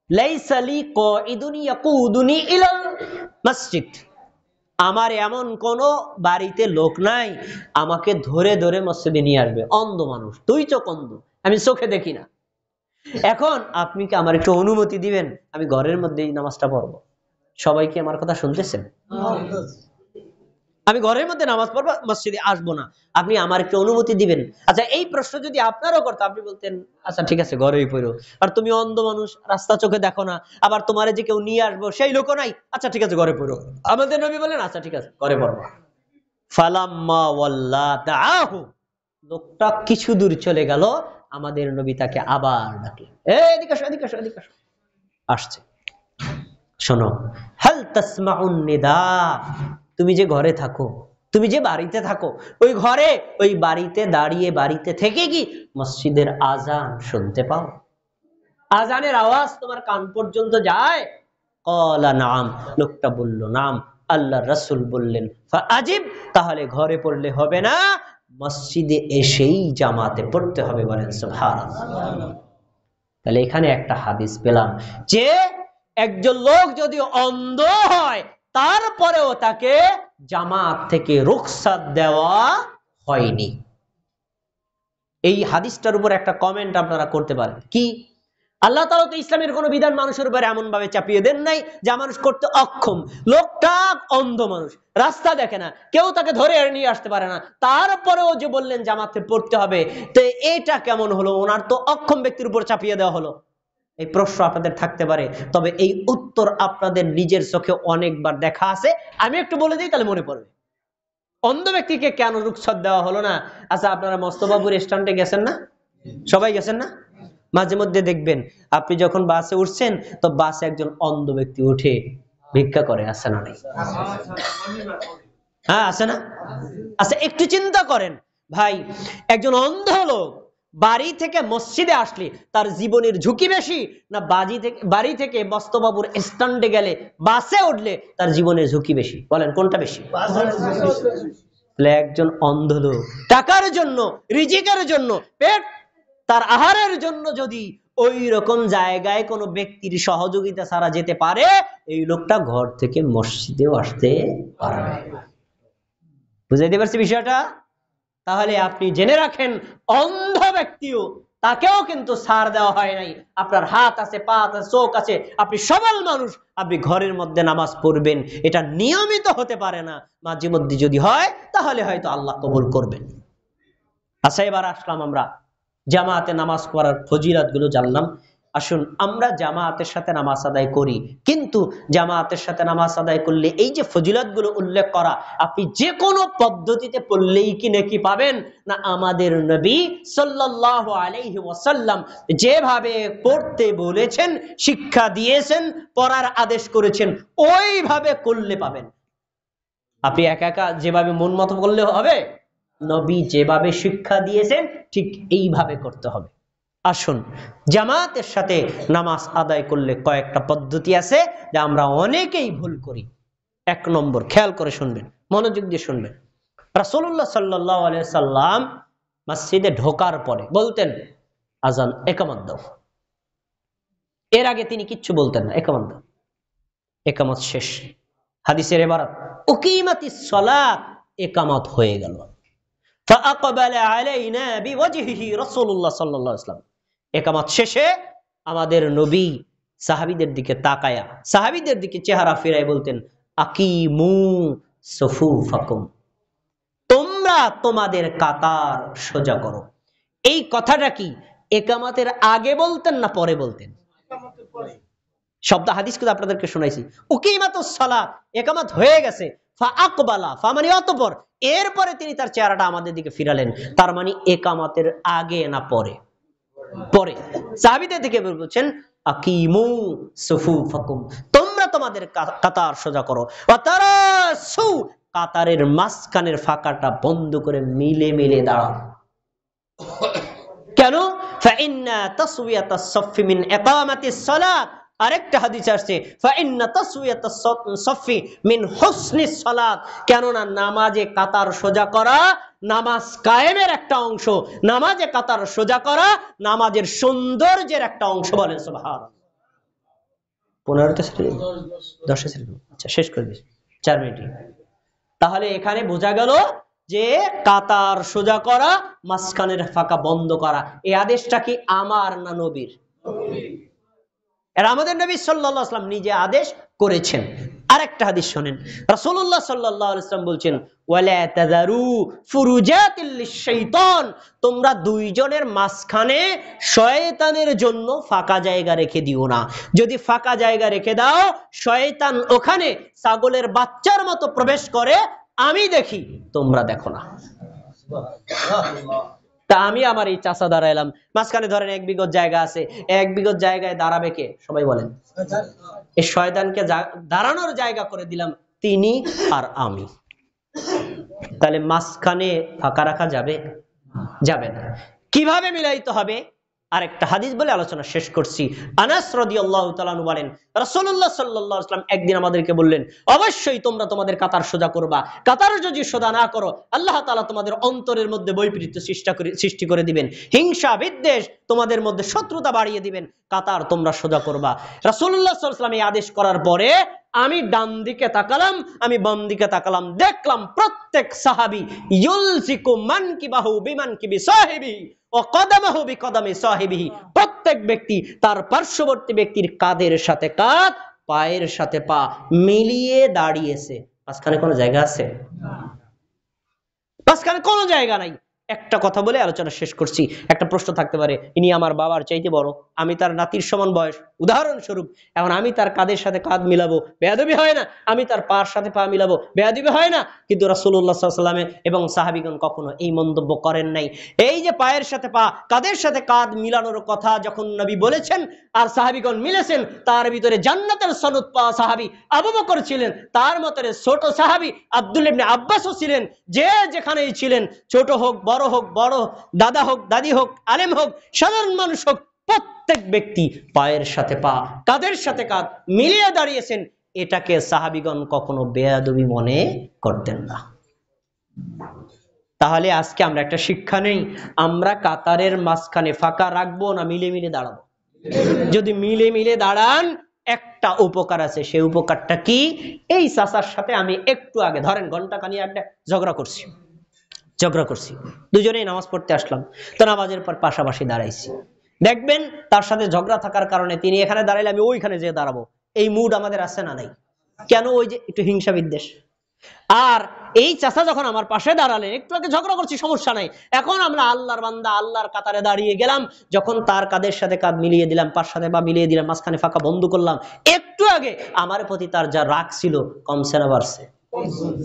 লাইসা লি কাঈদুন ইয়াকুদুনি ইলাল মসজিদ, আমার এমন কোন বাড়িতে লোক নাই আমাকে ধরে ধরে মসজিদে নিয়ে আসবে। অন্ধ মানুষ, 2 চোখ অন্ধ, আমি চোখে দেখি না। এখন আপনি কি আমার একটু অনুমতি দিবেন, আমি ঘরের মধ্যেই নামাজটা পড়বো? সবাই কি আমার কথা শুনতেছেন? আমি ঘরের মধ্যে নামাজ পড়বো, মসজিদে আসবো না, আপনি আমার একটু অনুমতি দিবেন? আচ্ছা, এই প্রশ্ন যদি আপনারও করতো, আপনি বলতেন আচ্ছা ঠিক আছে ঘরেই পড়ো। আর তুমি অন্ধ মানুষ, রাস্তা চোখে দেখো না, আবার তোমার যে কেউ নিয়ে আসবো সেই লোকও নাই, আচ্ছা ঠিক আছে ঘরে পড়ো। আমাদের নবী বলেন আচ্ছা ঠিক আছে ঘরে পড়বো। ফালাম্মা ওয়াল্লা তাআহু, লোকটা কিছু দূর চলে গেল, আমাদের নবী তাকে আবার ডাকলেন, এদিকে আসো, এদিকে আসো, এদিকে আসো। আসছে, শোনো, হাল তাসমাউন নিদা, তুমি যে ঘরে থাকো, তুমি যে বাড়িতে থাকো, ওই ঘরে ওই বাড়িতে দাঁড়িয়ে বাড়িতে থেকে কি মসজিদের আজান শুনতে পাও? আজানের আওয়াজ তোমার কান পর্যন্ত যায়? ক্বালা নাম, লোকটা বলল নাম। আল্লাহর রাসূল বললেন ফাআজিব, তাহলে ঘরে পড়লে হবে না, মসজিদে এসেই জামাতে পড়তে হবে। বলেন সুবহানাল্লাহ। তাহলে এখানে একটা হাদিস পেলাম যে একজন লোক যদি অন্ধ হয় তারপরেও তাকে জামাত থেকে রুখসাত দেওয়া হয়নি। এই হাদিসটার উপর একটা কমেন্ট আপনারা করতে পারেন, কি আল্লাহ তাআলা তো ইসলামের কোন বিধান মানুষের উপর এমন ভাবে চাপিয়ে দেন নাই যা মানুষ করতে অক্ষম। লোকটা অন্ধ মানুষ, রাস্তা দেখে না, কেউ তাকে ধরে নিয়ে আসতে পারে না, তারপরেও যে বললেন জামাতে পড়তে হবে, তো এটা কেমন হলো? ওনার তো অক্ষম ব্যক্তির উপর চাপিয়ে দেওয়া হলো। এই প্রশ্ন আপনাদের থাকতে পারে, তবে এই উত্তর আপনাদের নিজের চোখে অনেকবার দেখা আছে। আমি একটু বলে দিই তাহলে মনে পড়বে। অন্ধ ব্যক্তিকে কেন রুখসত দেওয়া হলো না? আচ্ছা, আপনারা মস্তবাবুর স্ট্যান্ডে গেছেন না? সবাই গেছেন না? মাঝে মধ্যে দেখবেন আপনি যখন বাসে উঠছেন তো বাসে একজন অন্ধ ব্যক্তি উঠে ভিক্ষা করে, আছে না নাই? হ্যাঁ, আছে না? আচ্ছা, একটু চিন্তা করেন ভাই, একজন অন্ধ লোক বাড়ি থেকে মসজিদে আসলে তার জীবনের ঝুঁকি বেশি, না বাড়ি থেকে মস্তবাবুর স্ট্যান্ডে গেলে বাসে উঠলে তার জীবনের ঝুঁকি বেশি? বলেন কোনটা বেশি? একজন অন্ধ লোক টাকার জন্য, রিজিকের জন্য, পেট তার আহারের জন্য যদি ওই রকম জায়গায় কোনো ব্যক্তির সহযোগিতা ছাড়া যেতে পারে, এই লোকটা ঘর থেকে মসজিদেও আসতে পারবে। বুঝাইতে পারছি বিষয়টা? তাহলে আপনি জেনে রাখেন, অন্ধ ব্যক্তিও তাকেও কিন্তু ছাড় দেওয়া হয় নাই। আপনার হাত আছে, পা আছে, চোখ আছে, আপনি সবল মানুষ, আপনি ঘরের মধ্যে নামাজ পড়বেন, এটা নিয়মিত হতে পারে না, মাঝে মধ্যে যদি হয় তাহলে হয়তো আল্লাহ কবুল করবেন। আচ্ছা, এবার আসলাম আমরা জামাতে নামাজ পড়ার ফজিলত গুলো জানলাম। আসুন আমরা জামাতের সাথে নামাজ আদায় করি, কিন্তু জামাতের সাথে নামাজ আদায় করলে এই যে ফজিলত গুলো উল্লেখ করা, আপনি যে কোনো পদ্ধতিতে পড়লেই কি নেকি পাবেন না? আমাদের নবী সাল্লাল্লাহু আলাইহি ওয়াসাল্লাম যেভাবে পড়তে বলেছেন, শিক্ষা দিয়েছেন, পড়ার আদেশ করেছেন, ওইভাবে করলে পাবেন। আপনি একা একা যেভাবে মন মতো করলে হবে? নবী যেভাবে শিক্ষা দিয়েছেন ঠিক এইভাবে করতে হবে। আসুন, জামাতের সাথে নামাজ আদায় করলে কয়েকটা পদ্ধতি আছে যা আমরা অনেকেই ভুল করি। 1 নম্বর, খেয়াল করে শুনবেন, মনোযোগ দিয়ে শুনবেন। রাসূলুল্লাহ সাল্লাল্লাহু আলাইহি সাল্লাম মসজিদে ঢোকার পরে বলতেন আজান, ইকামত দাও। এর আগে তিনি কিচ্ছু বলতেন না, ইকামত দাও, ইকামত শেষ। হাদিসের ইবারত উকিমাতিস সালাত, ইকামত হয়ে গেল। ফাআকবালা আলাইনা বিওয়াজহিহি রাসূলুল্লাহ সাল্লাল্লাহু আলাইহি ওয়াসাল্লাম। ইকামত শেষে আমাদের নবী সাহাবীদের দিকে তাকায়া, সাহাবীদের দিকে চেহারা ফিরায় বলতেন, আকিমু সুফুফাকুম, তোমরা তোমাদের কাতার সোজা করো। এই কথাটা কি ইকামতের আগে বলতেন না পরে বলতেন? শব্দ হাদিস কিন্তু আপনাদেরকে শোনাইছি। উকিমাতুস সালাত, ইকামত হয়ে গেছে, ফাআকবালা, ফা মানে অতঃপর, এরপরে তিনি তার চেহারাটা আমাদের দিকে ফিরালেন। তার মানে ইকামতের আগে না পরে? পরে। সাহাবীদের দিকে বলছেন, আকিমু সুফুফাকুম, তোমরা তোমাদের কাতার সোজা করো। ওয়া তারাসু, কাতারের মাঝখানের ফাঁকাটা বন্ধ করে মিলে মিলে দাঁড়াও। কেন? ফাইন্না তাসওয়াতাস সাফফি মিন ইকামাতিস সালাত। আরেকটা হাদিস আসছে, ফাইন্না তাসওয়াতাস সাফফি মিন হুসনিস সালাত, কেননা নামাজে কাতার সোজা করা নামাজ কায়েমের একটা অংশ, নামাজে কাতার সোজা করা নামাজের সৌন্দর্যের একটা অংশ। বলেন সুবহানাল্লাহ। 15টা ছেড়ে 10 ছেড়ে, আচ্ছা শেষ করে দিই 4 মিনিট। তাহলে এখানে বোঝা গেল যে কাতার সোজা করা, মাঝখানের ফাঁকা বন্ধ করা, এই আদেশটা কি আমার না নবীর? এর আমাদের নবী সাল্লাল্লাহু আলাইহি ওয়াসাল্লাম নিজে আদেশ করেছেন। আরেকটা হাদিস শুনেন, রাসূলুল্লাহ সাল্লাল্লাহু আলাইহি ওয়াসাল্লাম বলছেন, ওয়ালা তাযারু ফুরুজাতিল লিশ-শাইতান, তোমরা দুইজনের মাঝখানে শয়তানের জন্য ফাঁকা জায়গা রেখে দিও না। যদি ফাঁকা জায়গা রেখে দাও, শয়তান ওখানে ছাগলের বাচ্চার মতো প্রবেশ করে, আমি দেখি, তোমরা দেখো না। তা আমি আমার এই চাচা দাঁড়াইলাম মাঝখানে, ধরেন 1 বিঘত জায়গা আছে, 1 বিঘত জায়গায় দাঁড়াবে কে? সবাই বলেন। এই শয়তানকে দাঁড়ানোর জায়গা করে দিলাম তিনি আর আমি। তাহলে মাঝখানে ফাঁকা রাখা যাবে? যাবে না। কিভাবে মিলাইতে হবে? আরেকটা হাদিস বলে আলোচনা শেষ করছি। আনাস রাদিয়াল্লাহু তাআলা আনহু বলেন, রাসূলুল্লাহ সাল্লাল্লাহু আলাইহি ওয়াসাল্লাম একদিন আমাদেরকে বললেন, অবশ্যই তোমরা তোমাদের কাতার সোজা করবা। কাতার যদি সোজা না করো, আল্লাহ তাআলা তোমাদের অন্তরের মধ্যে বৈপরীত্য সৃষ্টি করে দিবেন, হিংসা বিদ্বেষ তোমাদের মধ্যে শত্রুতা বাড়িয়ে দিবেন। কাতার তোমরা সোজা করবা। রাসূলুল্লাহ সাল্লাল্লাহু আলাইহি ওয়াসাল্লাম এই আদেশ করার পরে আমি ডান দিকে তাকালাম, আমি বাম দিকে তাকালাম, দেখলাম প্রত্যেক সাহাবী ইউলসিকু মানকিবাহু বিমানকিবি সাহিবিহি ও কদমাহু বিকদমি সাহিবিহি, প্রত্যেক ব্যক্তি তার পার্শ্ববর্তী ব্যক্তির কাঁধের সাথে কাঁধ, পায়ের সাথে পা মিলিয়ে দাঁড়িয়েছে। মাঝখানে কোনো জায়গা আছে? মাঝখানে কোনো জায়গা নাই। একটা কথা বলে আলোচনা শেষ করছি। একটা প্রশ্ন থাকতে পারে, ইনি আমার বাবার চাইতে বড়, আমি তার নাতির সমান বয়স, উদাহরণস্বরূপ, এখন আমি তার কাঁধের সাথে কাঁধ মিলাবো, বেয়াদবি হয় না? আমি তার পার সাথে পা মিলাবো, বেয়াদবি হয় না? কিন্তু রাসূলুল্লাহ সাল্লাল্লাহু আলাইহি ওয়াসাল্লাম এবং সাহাবীগণ কখনো এই মন্তব্য করেন নাই। এই যে পায়ের সাথে পা, কাঁধের সাথে কাঁধ মিলানোর কথা যখন নবী বলেছেন আর সাহাবীগণ মিলেছেন, তার ভিতরে জান্নাতের সনদ পাওয়া সাহাবী আবু বকর ছিলেন, তার মতরে ছোট সাহাবী আব্দুল্লাহ ইবনে আব্বাসও ছিলেন। যে যেখানেই ছিলেন, ছোট হোক বড় হোক, বড় দাদা হোক দাদি হোক, আলেম হোক সাধারণ মানুষ হোক, প্রত্যেক ব্যক্তি পায়ের সাথে পা, কাঁধের সাথে কাঁধ মিলিয়ে দাঁড়িয়েছেন। এটাকে সাহাবীগণ কখনো বেয়াদবি মনে করতেন না। তাহলে আজকে আমরা একটা শিক্ষা নেই, আমরা কাতারের মাঝখানে ফাঁকা রাখবো না মিলে মিলে দাঁড়াবো? যদি মিলে মিলে দাঁড়ান, একটা উপকার আছে। সেই উপকারটা কি? এই চাচার সাথে আমি একটু আগে ধরেন ঘন্টাখানি একটা ঝগড়া করছি, দুজনেই নামাজ পড়তে আসলাম, তো নামাজের পর পাশাপাশি দাঁড়াইছি। দেখবেন তার সাথে ঝগড়া থাকার কারণে তিনি এখানে দাঁড়াইলে আমি ওইখানে যেয়ে দাঁড়াবো, এই মুড আমাদের আছে না নাই? কেন? ওই যে একটু হিংসা বিদ্বেষ। আর এই চাচা যখন আমার পাশে দাঁড়ালেন, একটু আগে ঝগড়া করছি, সমস্যা নাই, এখন আমরা আল্লাহর বান্দা, আল্লাহর কাতারে দাঁড়িয়ে গেলাম, যখন তার কাঁধের সাথে কাঁধ মিলিয়ে দিলাম, পার সাথে পা মিলিয়ে দিলাম, মাঝখানে ফাঁকা বন্ধ করলাম, একটু আগে আমার প্রতি তার যা রাগ ছিল কমছে না বাড়ছে?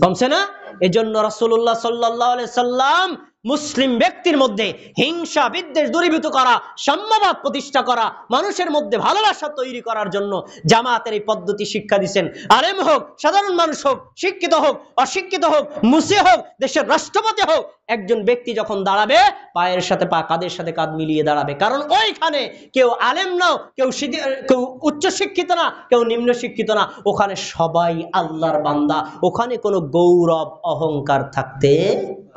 কমছে না? এজন্য রাসূলুল্লাহ সাল্লাল্লাহু আলাইহি সাল্লাম মুসলিম ব্যক্তির মধ্যে হিংসা বিদ্বেষ দূরীভূত করা, সাম্যবাদ প্রতিষ্ঠা করা, মানুষের মধ্যে ভালোবাসা তৈরি করার জন্য জামাতের এই পদ্ধতি শিক্ষা দিচ্ছেন। আলেম হোক, সাধারণ মানুষ হোক, শিক্ষিত হোক, অশিক্ষিত হোক, মুসলিম হোক, দেশের রাষ্ট্রপতি হোক, একজন ব্যক্তি যখন দাঁড়াবে, পায়ের সাথে পা, কাঁধের সাথে কাঁধ মিলিয়ে দাঁড়াবে। কারণ ওইখানে কেউ আলেম না, কেউ উচ্চ শিক্ষিত না, কেউ নিম্ন শিক্ষিত না, ওখানে সবাই আল্লাহর বান্দা, ওখানে কোনো গৌরব অহংকার থাকতে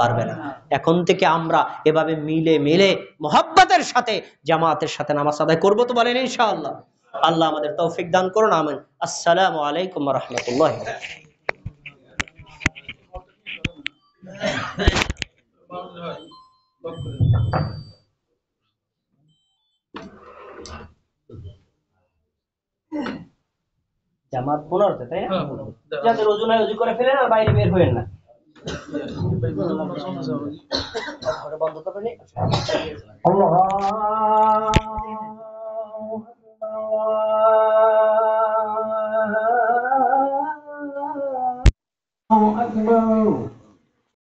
পারবে না। এখন থেকে আমরা এভাবে মিলে মিলে মোহাব্বতের সাথে জামাতের সাথে নামাজ আদায় করবো, তো বলেন ইনশাআল্লাহ। আল্লাহ আমাদের তৌফিক দান করুন, আমিন। আসসালামু আলাইকুম ওয়া রাহমাতুল্লাহি। জামাত 15 তাই না? যাদের ওযু নাই ওযু করে ফেলেন আর বাইরে বের হয়েন না। ঘরে বন্ধ করবেন। আল্লাহু আকবার।